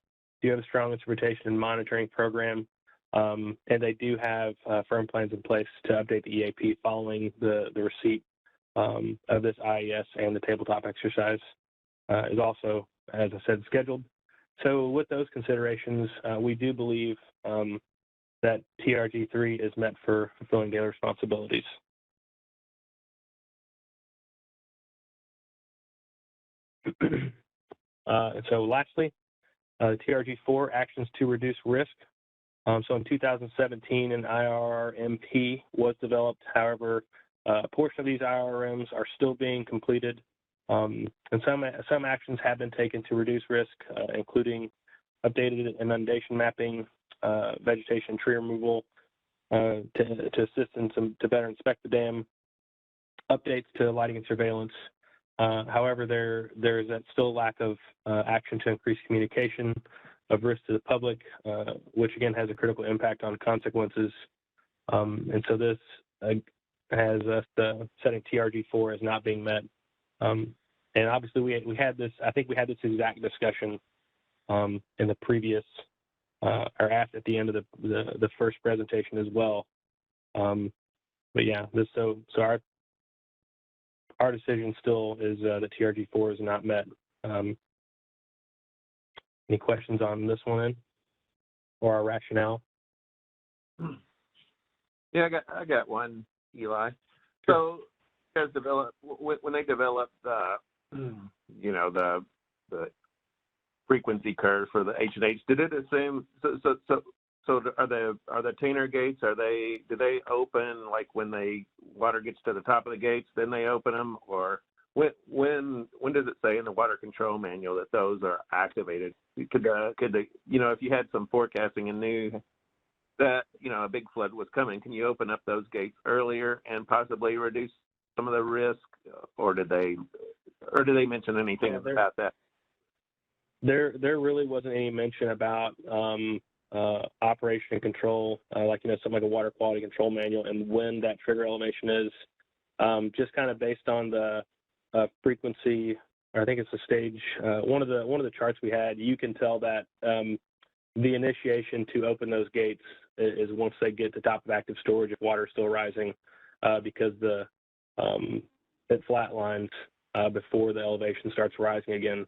do have a strong instrumentation and monitoring program, and they do have firm plans in place to update the EAP following the receipt of this IES, and the tabletop exercise is also, as I said, scheduled. So with those considerations, we do believe that TRG3 is met for fulfilling daily responsibilities. And so lastly, TRG4, actions to reduce risk. So in 2017, an IRRMP was developed. However, a portion of these IRMs are still being completed, and some actions have been taken to reduce risk, including updated inundation mapping, vegetation tree removal to assist to better inspect the dam, updates to lighting and surveillance. However, there is that still lack of action to increase communication of risk to the public, which again has a critical impact on consequences. And so this has us setting TRG4 as not being met. And obviously we had this, I think we had this exact discussion in the previous, or at the end of the first presentation as well. But yeah, so our decision still is that TRG4 is not met. Any questions on this one or our rationale? Yeah, I got one, Eli. So, you guys when they developed you know, the frequency curve for the H&H, did it assume, so are the Tainer gates, do they open like when water gets to the top of the gates, then they open them, or when does it say in the water control manual that those are activated? Could they, you know, if you had some forecasting and knew that, you know, a big flood was coming, can you open up those gates earlier and possibly reduce some of the risk, or did they mention anything about that? There really wasn't any mention about operation and control, like, you know, something like a water quality control manual and when that trigger elevation is. Just kind of based on the frequency, or I think it's the stage. One of the charts we had, you can tell that the initiation to open those gates is once they get to the top of active storage if water is still rising, because it flatlines before the elevation starts rising again.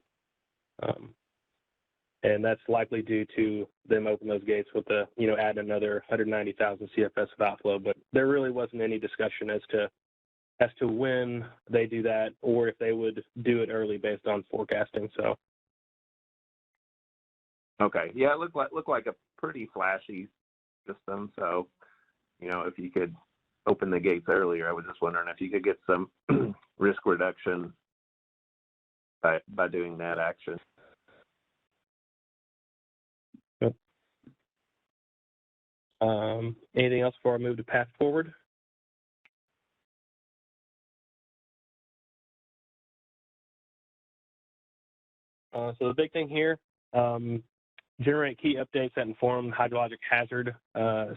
And that's likely due to them open those gates with the, you know, add another 190,000 CFS of outflow. But there really wasn't any discussion as to when they do that or if they would do it early based on forecasting. So. Okay. Yeah, it looked like a pretty flashy system. So, you know, if you could open the gates earlier, I was just wondering if you could get some risk reduction by doing that action. Yep. Anything else before I move to path forward? So the big thing here, generate key updates that inform hydrologic hazard,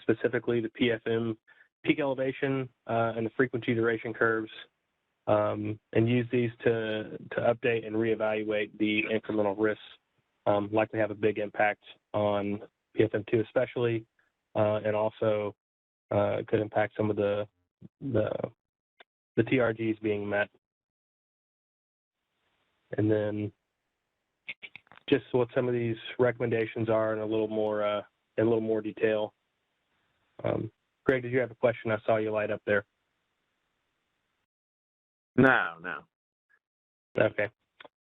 specifically the PFM peak elevation and the frequency duration curves, and use these to update and reevaluate the incremental risks, likely have a big impact on PFM2 especially, and also could impact some of the TRGs being met. And then just what some of these recommendations are in a little more detail. Greg, did you have a question? I saw you light up there. No. Okay.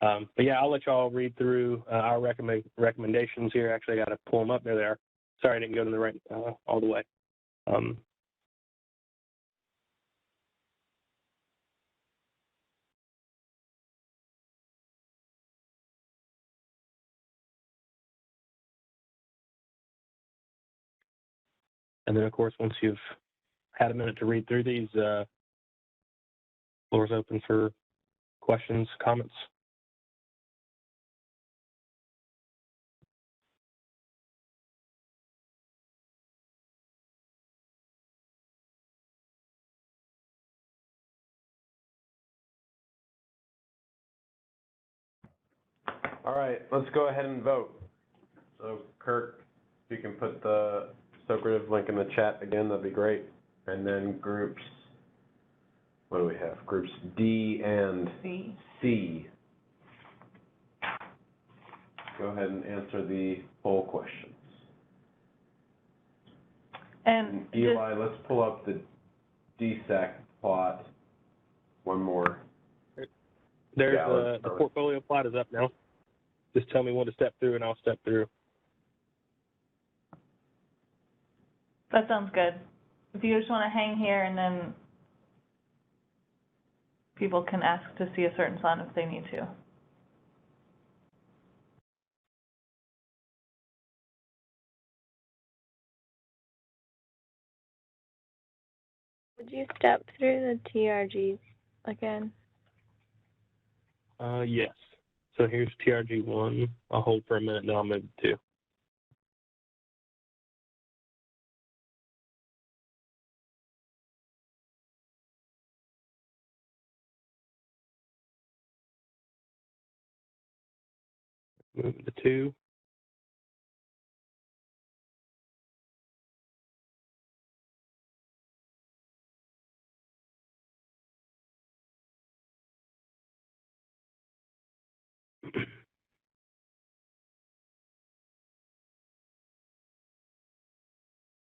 But yeah, I'll let y'all read through our recommendations here. Actually, I got to pull them up. There they are. Sorry, I didn't go to the right all the way. And then, of course, once you've had a minute to read through these, floor's open for questions, comments. All right, let's go ahead and vote. So Kirk, if you can put the Socrative link in the chat again, that'd be great. And then groups, what do we have? Groups D and C. Go ahead and answer the poll questions. And Eli, let's pull up the DSAC plot. One more. There's the portfolio plot is up now. Just tell me when to step through and I'll step through. that sounds good. If you just want to hang here and then people can ask to see a certain slide if they need to. Would you step through the TRGs again? Yes. So here's TRG1. I'll hold for a minute, then I'll move to 2. Move to 2.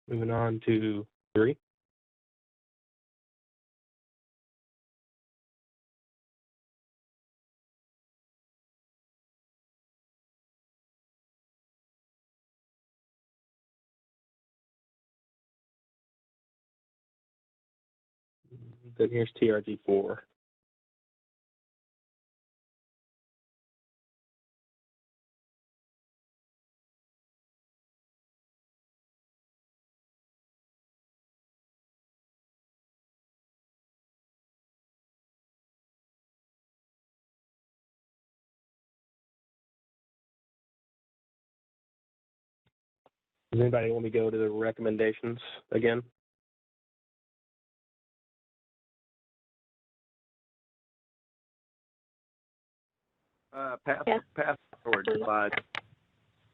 Moving on to 3. Then here's TRG 4. Does anybody want me to go to the recommendations again? Path Yeah. forward to 5.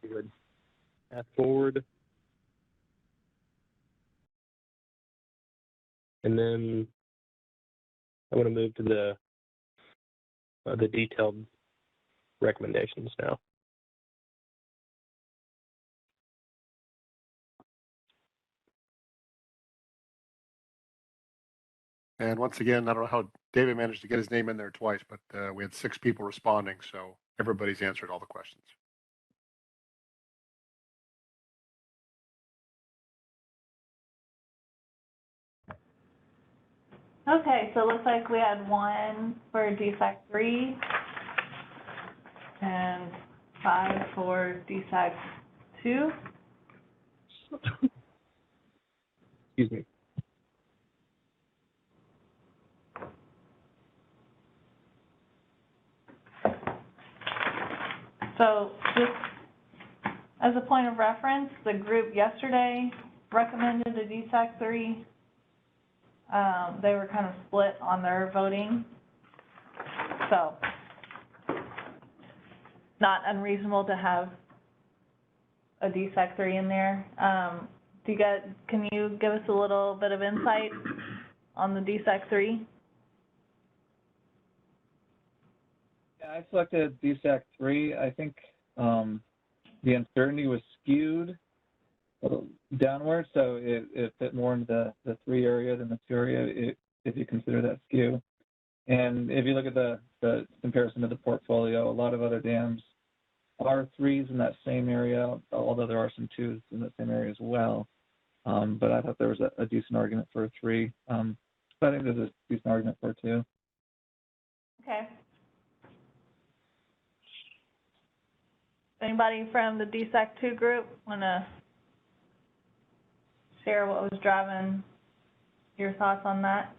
Good. Path forward. And then I'm going to move to the detailed recommendations now. And once again, I don't know how David managed to get his name in there twice, but we had 6 people responding, so everybody's answered all the questions. Okay, so it looks like we had 1 for DSAC 3 and 5 for DSAC 2. Excuse me. So just as a point of reference, the group yesterday recommended a DSAC 3. They were kind of split on their voting. So not unreasonable to have a DSAC 3 in there. Can you give us a little bit of insight on the DSAC 3? Yeah, I selected DSAC 3. I think the uncertainty was skewed downward, so it fit more into the 3 area than the 2 area, if you consider that skew. And if you look at the comparison to the portfolio, a lot of other dams are 3s in that same area, although there are some 2s in that same area as well. But I thought there was a decent argument for a 3. But I think there's a decent argument for a 2. Okay. Anybody from the DSAC 2 group want to share what was driving your thoughts on that?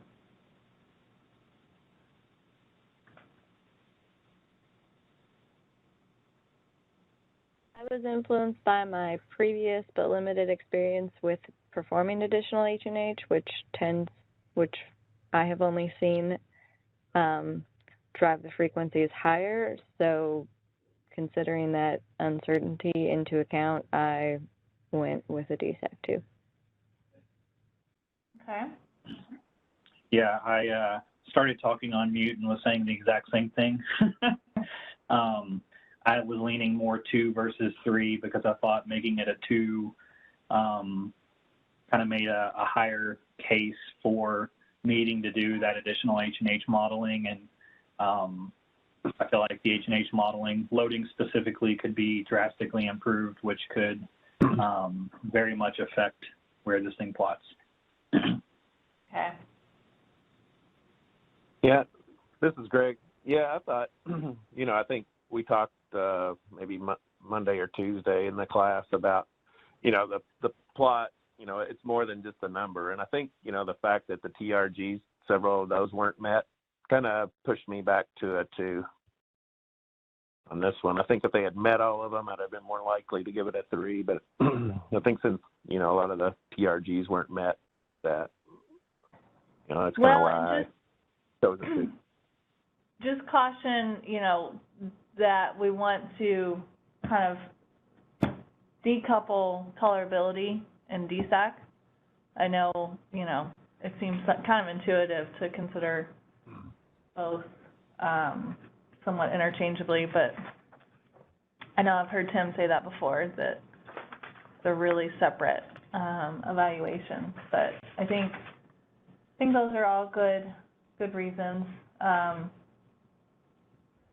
I was influenced by my previous but limited experience with performing additional H&H, which I have only seen drive the frequencies higher. So considering that uncertainty into account, I went with a DSAC 2. Okay. Yeah, I started talking on mute and was saying the exact same thing. I was leaning more 2 versus 3 because I thought making it a 2 kind of made a higher case for needing to do that additional H&H modeling. And I feel like the H&H modeling, loading specifically, could be drastically improved, which could very much affect where this thing plots. Okay. Yeah, this is Greg. Yeah, I thought, I think we talked maybe Monday or Tuesday in the class about, the plot, it's more than just a number. And I think, the fact that the TRGs, several of those weren't met, kind of pushed me back to a 2 on this one. I think if they had met all of them, I'd have been more likely to give it a 3. But I think since, a lot of the TRGs weren't met, that, that's kind of why I chose a 2. Just caution, that we want to kind of decouple tolerability and DSAC. I know, it seems kind of intuitive to consider both somewhat interchangeably, but I know I've heard Tim say that before, that they're really separate evaluations, but I think those are all good reasons.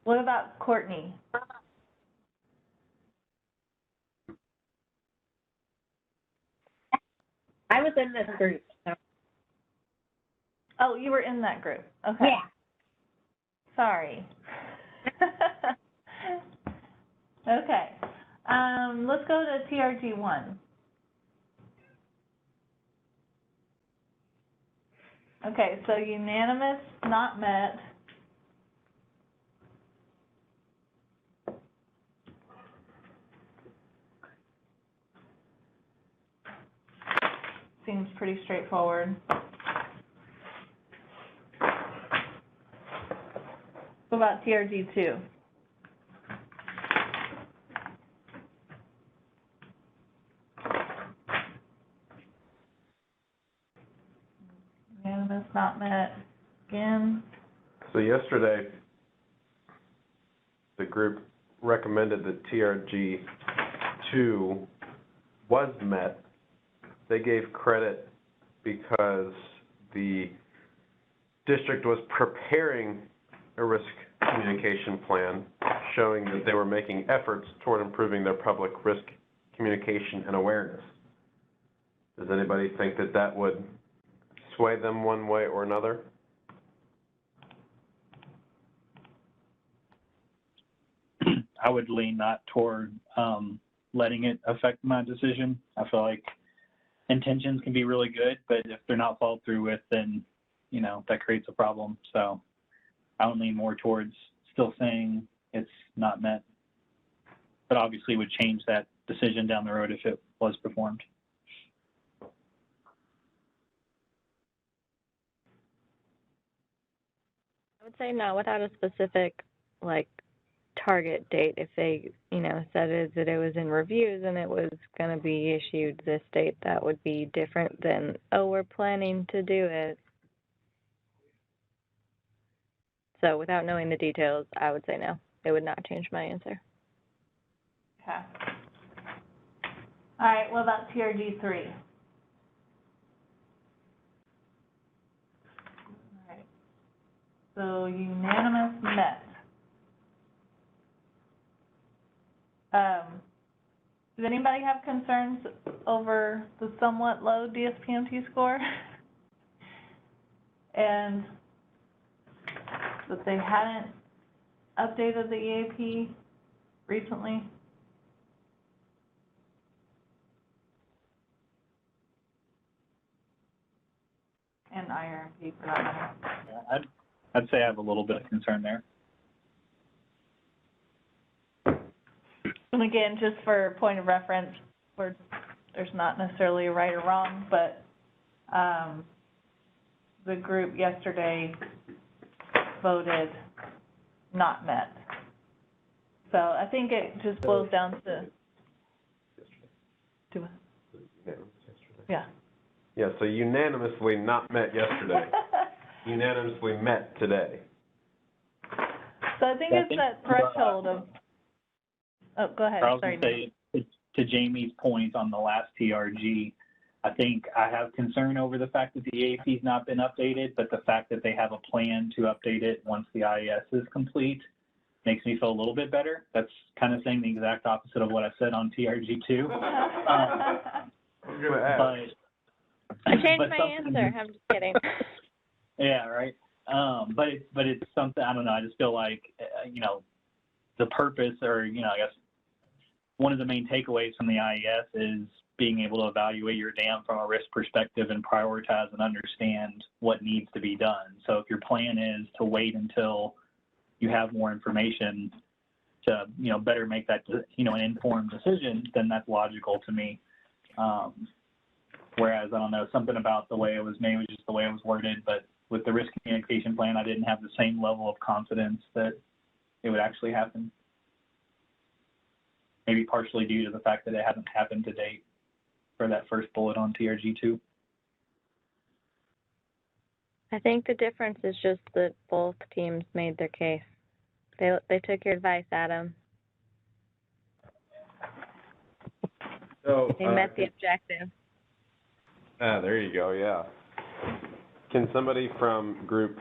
What about Courtney? I was in this group, so. Oh, you were in that group. Okay. Yeah. Sorry. Okay. Let's go to TRG 1. Okay, so unanimous, not met. Seems pretty straightforward. What about TRG 2? Unanimous, not met. Again. So yesterday, the group recommended that TRG 2 was met. They gave credit because the district was preparing a risk communication plan showing that they were making efforts toward improving their public risk communication and awareness. Does anybody think that that would sway them one way or another? I would lean not toward letting it affect my decision. I feel like intentions can be really good, but if they're not followed through with, then, you know, that creates a problem. So I would lean more towards still saying it's not met, but obviously would change that decision down the road if it was performed. I would say no, without a specific, like, target date. If they, you know, said that it was in reviews and it was going to be issued this date, that would be different than, oh, we're planning to do it. So without knowing the details, I would say no. It would not change my answer. Okay. All right, what about TRG 3? All right. So unanimous, met. Does anybody have concerns over the somewhat low DSPMT score? And that they hadn't updated the EAP recently? And IRMP for that matter. Yeah, I'd say I have a little bit of concern there. And again, just for point of reference, there's not necessarily a right or wrong, but the group yesterday voted not met. So I think it just boils down to yeah. Yeah, so unanimously not met yesterday. Unanimously met today. So I think it's that threshold of, oh, go ahead. I was Sorry. going to say, to Jamie's point on the last TRG, I think I have concern over the fact that the EAP's not been updated, but the fact that they have a plan to update it once the IES is complete makes me feel a little bit better. That's kind of saying the exact opposite of what I said on TRG2. I was going to ask. I changed my answer. I'm just kidding. Yeah, right. But it's something, I don't know, I just feel like, you know, the purpose, or, you know, I guess one of the main takeaways from the IES is being able to evaluate your dam from a risk perspective and prioritize and understand what needs to be done. So if your plan is to wait until you have more information to, you know, better make that, you know, an informed decision, then that's logical to me. Whereas, I don't know, something about the way it was made was just the way it was worded, but with the risk communication plan, I didn't have the same level of confidence that it would actually happen. Maybe partially due to the fact that it hasn't happened to date for that first bullet on TRG2. I think the difference is just that both teams made their case. They took your advice, Adam. So, They met the objective. there you go, yeah. Can somebody from group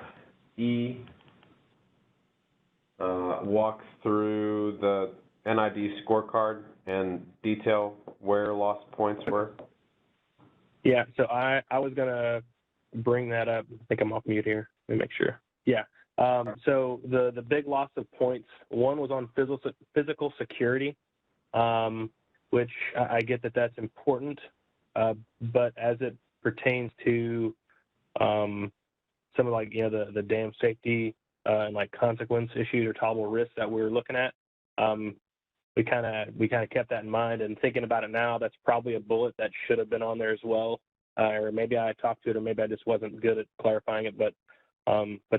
E walk through the NID scorecard and detail where lost points were? Yeah, so I was gonna bring that up. I think I'm off mute here. Let me make sure. Yeah. So the big loss of points, one was on physical security, which I get that that's important, but as it pertains to some of like, you know, the dam safety and like consequence issues or tolerable risks that we were looking at, we kind of kept that in mind, and thinking about it now, that's probably a bullet that should have been on there as well, or maybe I talked to it, or maybe I just wasn't good at clarifying it, but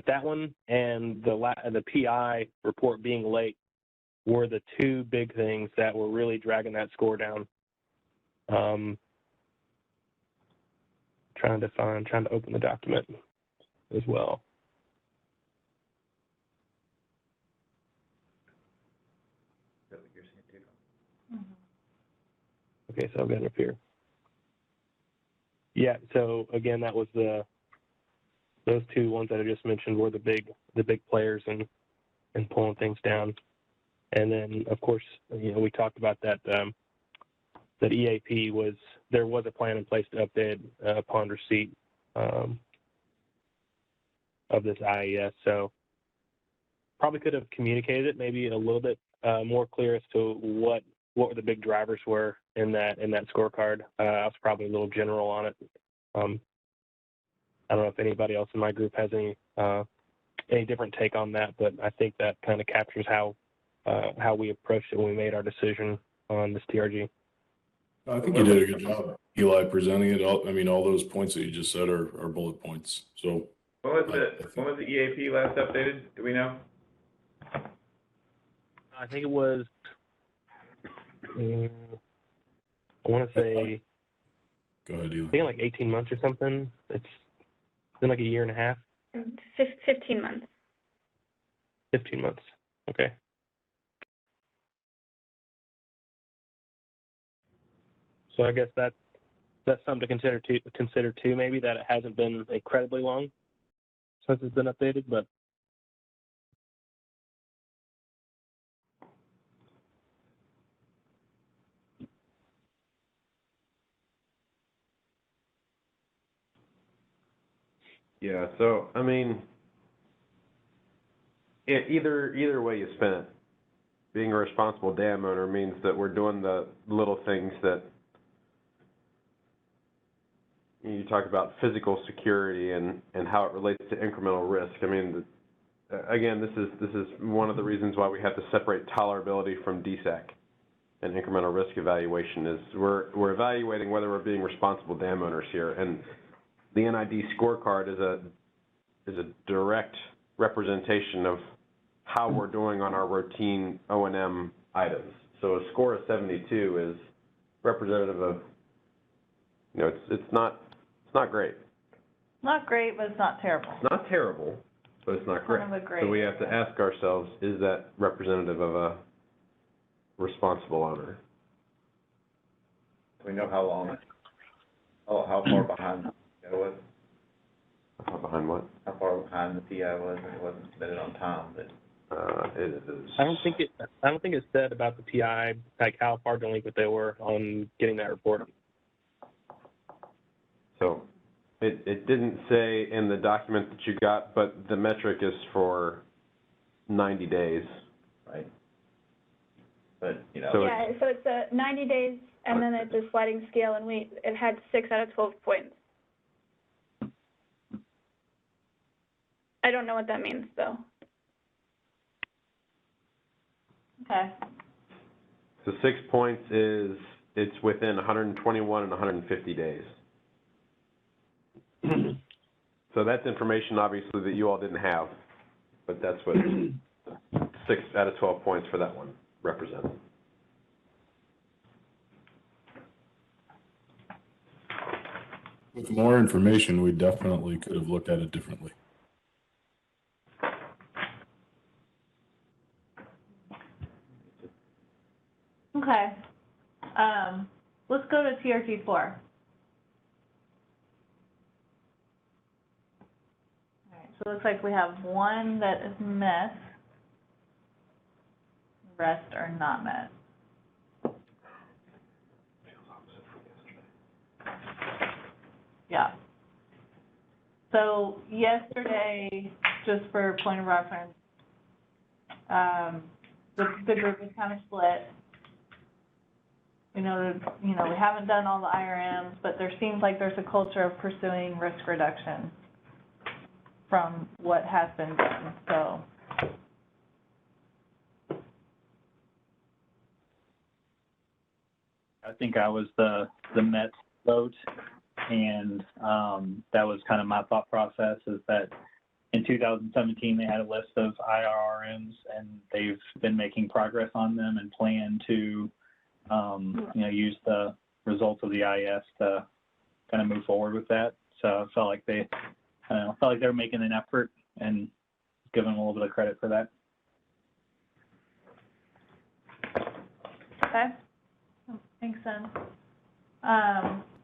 that one and the PI report being late were the two big things that were really dragging that score down. Trying to open the document as well. Okay, so I've got it up here. Yeah, so again, that was those two ones that I just mentioned were the big players in pulling things down. And then, of course, you know, we talked about that that EAP there was a plan in place to update upon receipt of this IES. So probably could have communicated it maybe a little bit more clear as to what the big drivers were in that scorecard. I was probably a little general on it. I don't know if anybody else in my group has any different take on that, but I think that kind of captures how we approached it when we made our decision on this TRG. I think you did a good job, Eli, presenting it. All those points that you just said are bullet points. So When was the EAP last updated? Do we know? I think it was, I want to say, go ahead, Eli. I think like 18 months or something. It's been like a year and a half. 15 months. 15 months. Okay. So I guess that's something to consider too. Maybe that it hasn't been incredibly long since it's been updated, but Yeah, so, I mean, either way you spin it, being a responsible dam owner means that we're doing the little things that you talk about, physical security and how it relates to incremental risk. I mean, again, this is one of the reasons why we have to separate tolerability from DSAC and incremental risk evaluation. Is we're evaluating whether we're being responsible dam owners here, and the NID scorecard is a direct representation of how we're doing on our routine O&M items. So a score of 72 is representative of, you know, it's not great. Not great, but it's not terrible. It's not terrible, but it's not great. Kind of a great. So we have to ask ourselves, is that representative of a responsible owner? Do we know how long, how far behind it was? How far behind what? How far behind the PI was? It wasn't submitted on time, but. It is. I don't think it said about the PI, like how far delinquent they were on getting that report. So it didn't say in the document that you got, but the metric is for 90 days. Right. But, you know. So Yeah, so it's a 90 days, and then it's a sliding scale, and it had 6 out of 12 points. I don't know what that means, though. Okay. So 6 points is it's within 121 and 150 days. So that's information, obviously, that you all didn't have, but that's what 6 out of 12 points for that one represents. With more information, we definitely could have looked at it differently. Okay. let's go to TRG 4. All right, so it looks like we have one that is met. The rest are not met. Yeah. So yesterday, just for point of reference, the group is kind of split. We know that, we haven't done all the IRMs, but there seems like there's a culture of pursuing risk reduction from what has been done, so. I think I was the Met vote, and that was kind of my thought process, is that in 2017 they had a list of IRMs, and they've been making progress on them and plan to use the results of the IS to kind of move forward with that. So I felt like they were making an effort, and giving them a little bit of credit for that. Okay, makes sense.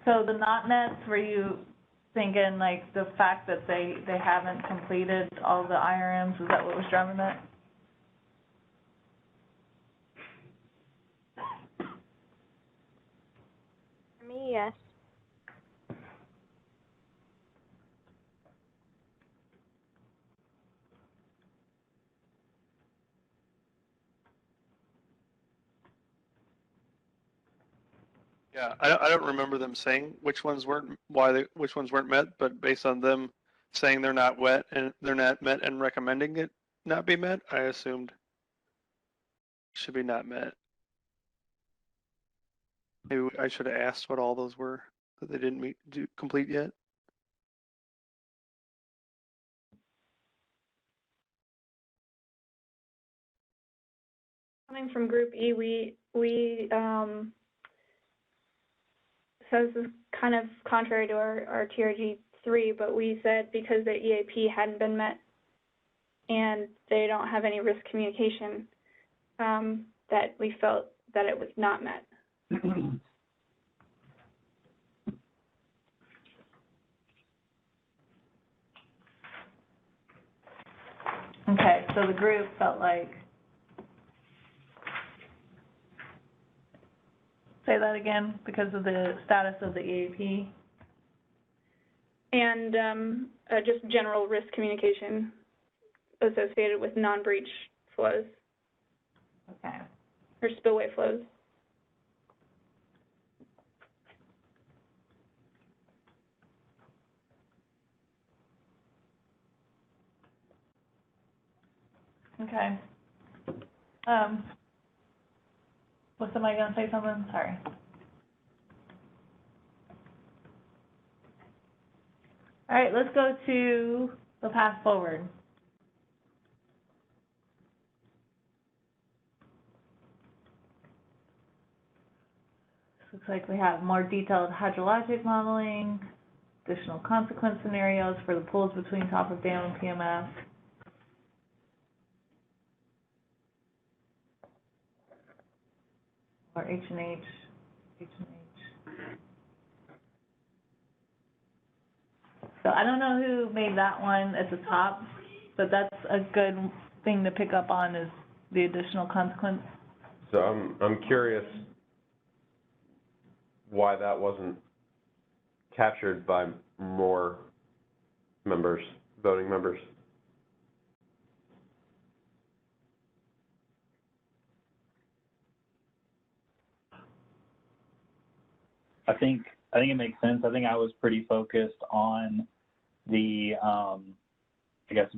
So the not nets, were you thinking like the fact that they haven't completed all the IRMs, is that what was driving that? For me, yes. Yeah, I don't remember them saying which ones weren't met, but based on them saying they're not met and recommending it not be met, I assumed should be not met. Maybe I should have asked what all those were that they didn't complete yet. Coming from Group E, we so this is kind of contrary to our TRG 3, but we said because the EAP hadn't been met and they don't have any risk communication, that we felt that it was not met. Okay, so the group felt like, say that again, because of the status of the EAP? And just general risk communication associated with non-breach flows. Okay. Or spillway flows. Okay. Was somebody gonna say something? Sorry. All right, let's go to the path forward. Looks like we have more detailed hydrologic modeling, additional consequence scenarios for the pools between top of dam and PMF. Or H&H. So I don't know who made that one at the top, but that's a good thing to pick up on, is the additional consequence. So I'm curious why that wasn't captured by more members, voting members. I think it makes sense. I think I was pretty focused on the,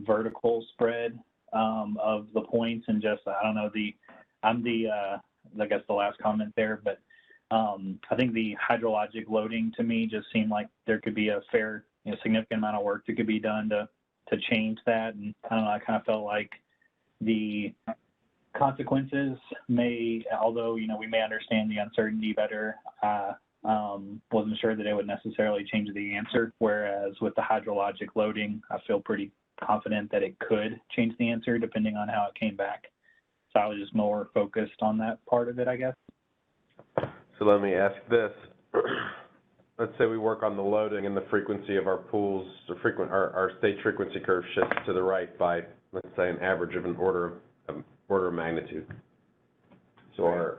vertical spread of the points, and just, I'm the last comment there, but I think the hydrologic loading to me just seemed like there could be a fair, significant amount of work that could be done to change that. And I don't know, I kind of felt like the consequences may, although, we may understand the uncertainty better, wasn't sure that it would necessarily change the answer. Whereas with the hydrologic loading, I feel pretty confident that it could change the answer depending on how it came back. So I was just more focused on that part of it, I guess. So let me ask this. Let's say we work on the loading and the frequency of our pools, our stage frequency curve shifts to the right by, let's say, an average of an order of magnitude. So our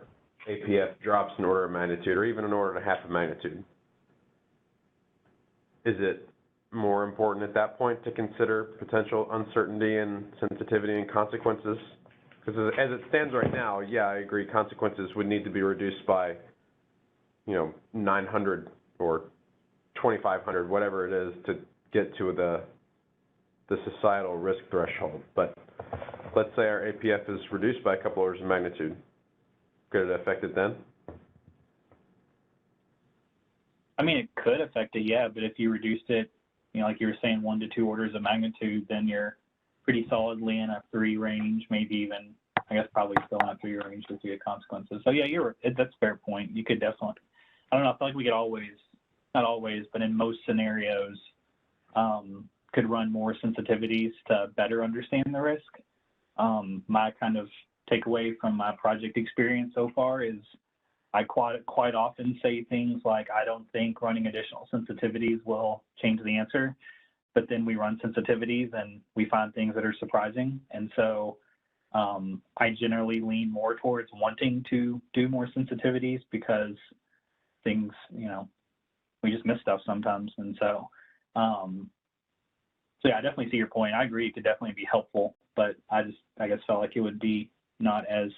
APF drops an order of magnitude, or even an order and a half of magnitude. Is it more important at that point to consider potential uncertainty and sensitivity and consequences? Because as it stands right now, yeah, I agree, consequences would need to be reduced by, 900 or 2,500, whatever it is, to get to the societal risk threshold. But let's say our APF is reduced by a couple orders of magnitude. Could it affect it then? I mean, it could affect it, yeah, but if you reduced it, like you were saying, 1 to 2 orders of magnitude, then you're pretty solidly in a 3 range, maybe even, I guess probably still in a 3 range with the consequences. So yeah, that's a fair point. You could definitely, I don't know, I feel like we could always, not always, but in most scenarios, could run more sensitivities to better understand the risk. My kind of takeaway from my project experience so far is I quite often say things like, I don't think running additional sensitivities will change the answer, but then we run sensitivities and we find things that are surprising. And so I generally lean more towards wanting to do more sensitivities because things, we just miss stuff sometimes. And so, yeah, I definitely see your point. I agree, it could definitely be helpful, but I guess felt like it would be not as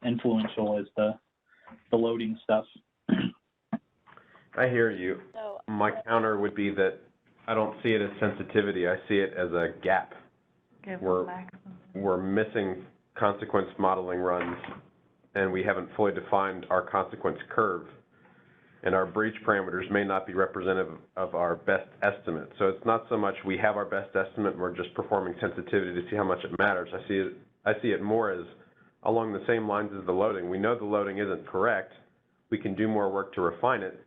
influential as the loading stuff. I hear you. So, My counter would be that I don't see it as sensitivity. I see it as a gap. We're missing consequence modeling runs, and we haven't fully defined our consequence curve. And our breach parameters may not be representative of our best estimate. So it's not so much we have our best estimate and we're just performing sensitivity to see how much it matters. I see it more as along the same lines as the loading. We know the loading isn't correct. We can do more work to refine it,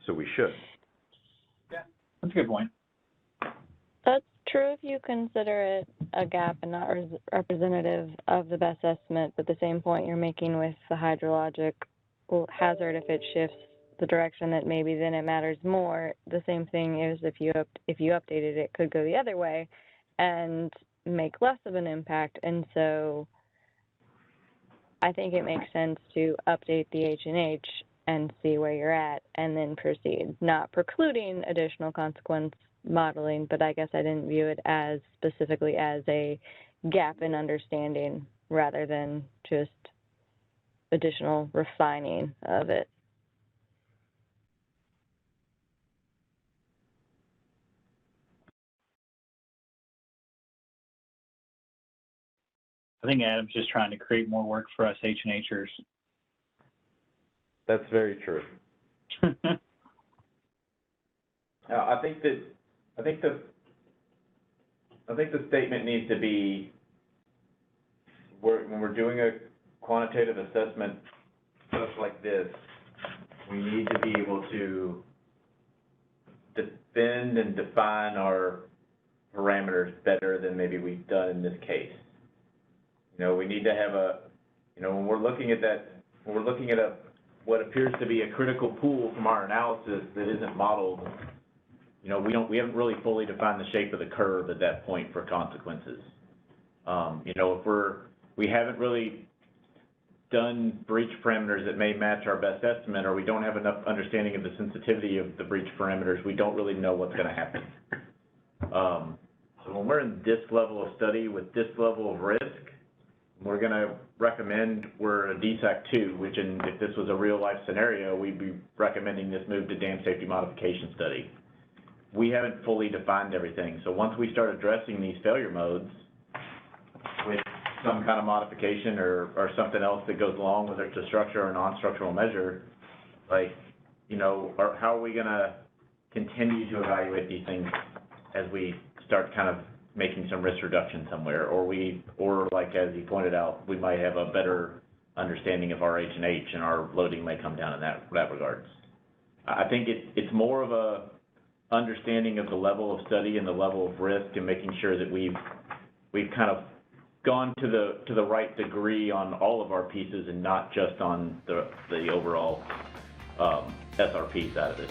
so we should. Yeah, that's a good point. that's true if you consider it a gap and not representative of the best estimate, but the same point you're making with the hydrologic hazard, if it shifts the direction that maybe then it matters more. The same thing is if you updated it, could go the other way and make less of an impact. And so I think it makes sense to update the H&H and see where you're at and then proceed, not precluding additional consequence modeling, but I guess I didn't view it as specifically as a gap in understanding rather than just additional refining of it. I think Adam's just trying to create more work for us H&Hers. That's very true. I think the statement needs to be, when we're doing a quantitative assessment just like this, we need to be able to defend and define our parameters better than maybe we've done in this case. We need to have when we're looking at what appears to be a critical pool from our analysis that isn't modeled, we haven't really fully defined the shape of the curve at that point for consequences. If we haven't really done breach parameters that may match our best estimate, or we don't have enough understanding of the sensitivity of the breach parameters, we don't really know what's going to happen. So when we're in this level of study with this level of risk, we're going to recommend we're a DSAC 2, which if this was a real life scenario, we'd be recommending this move to dam safety modification study. We haven't fully defined everything. So once we start addressing these failure modes with some kind of modification or something else that goes along, whether it's a structure or non-structural measure, how are we going to continue to evaluate these things as we start kind of making some risk reduction somewhere, or like as he pointed out, we might have a better understanding of our H&H and our loading may come down in that regards. I think it's more of a understanding of the level of study and the level of risk and making sure that we've kind of gone to the right degree on all of our pieces and not just on the overall SRP side of it.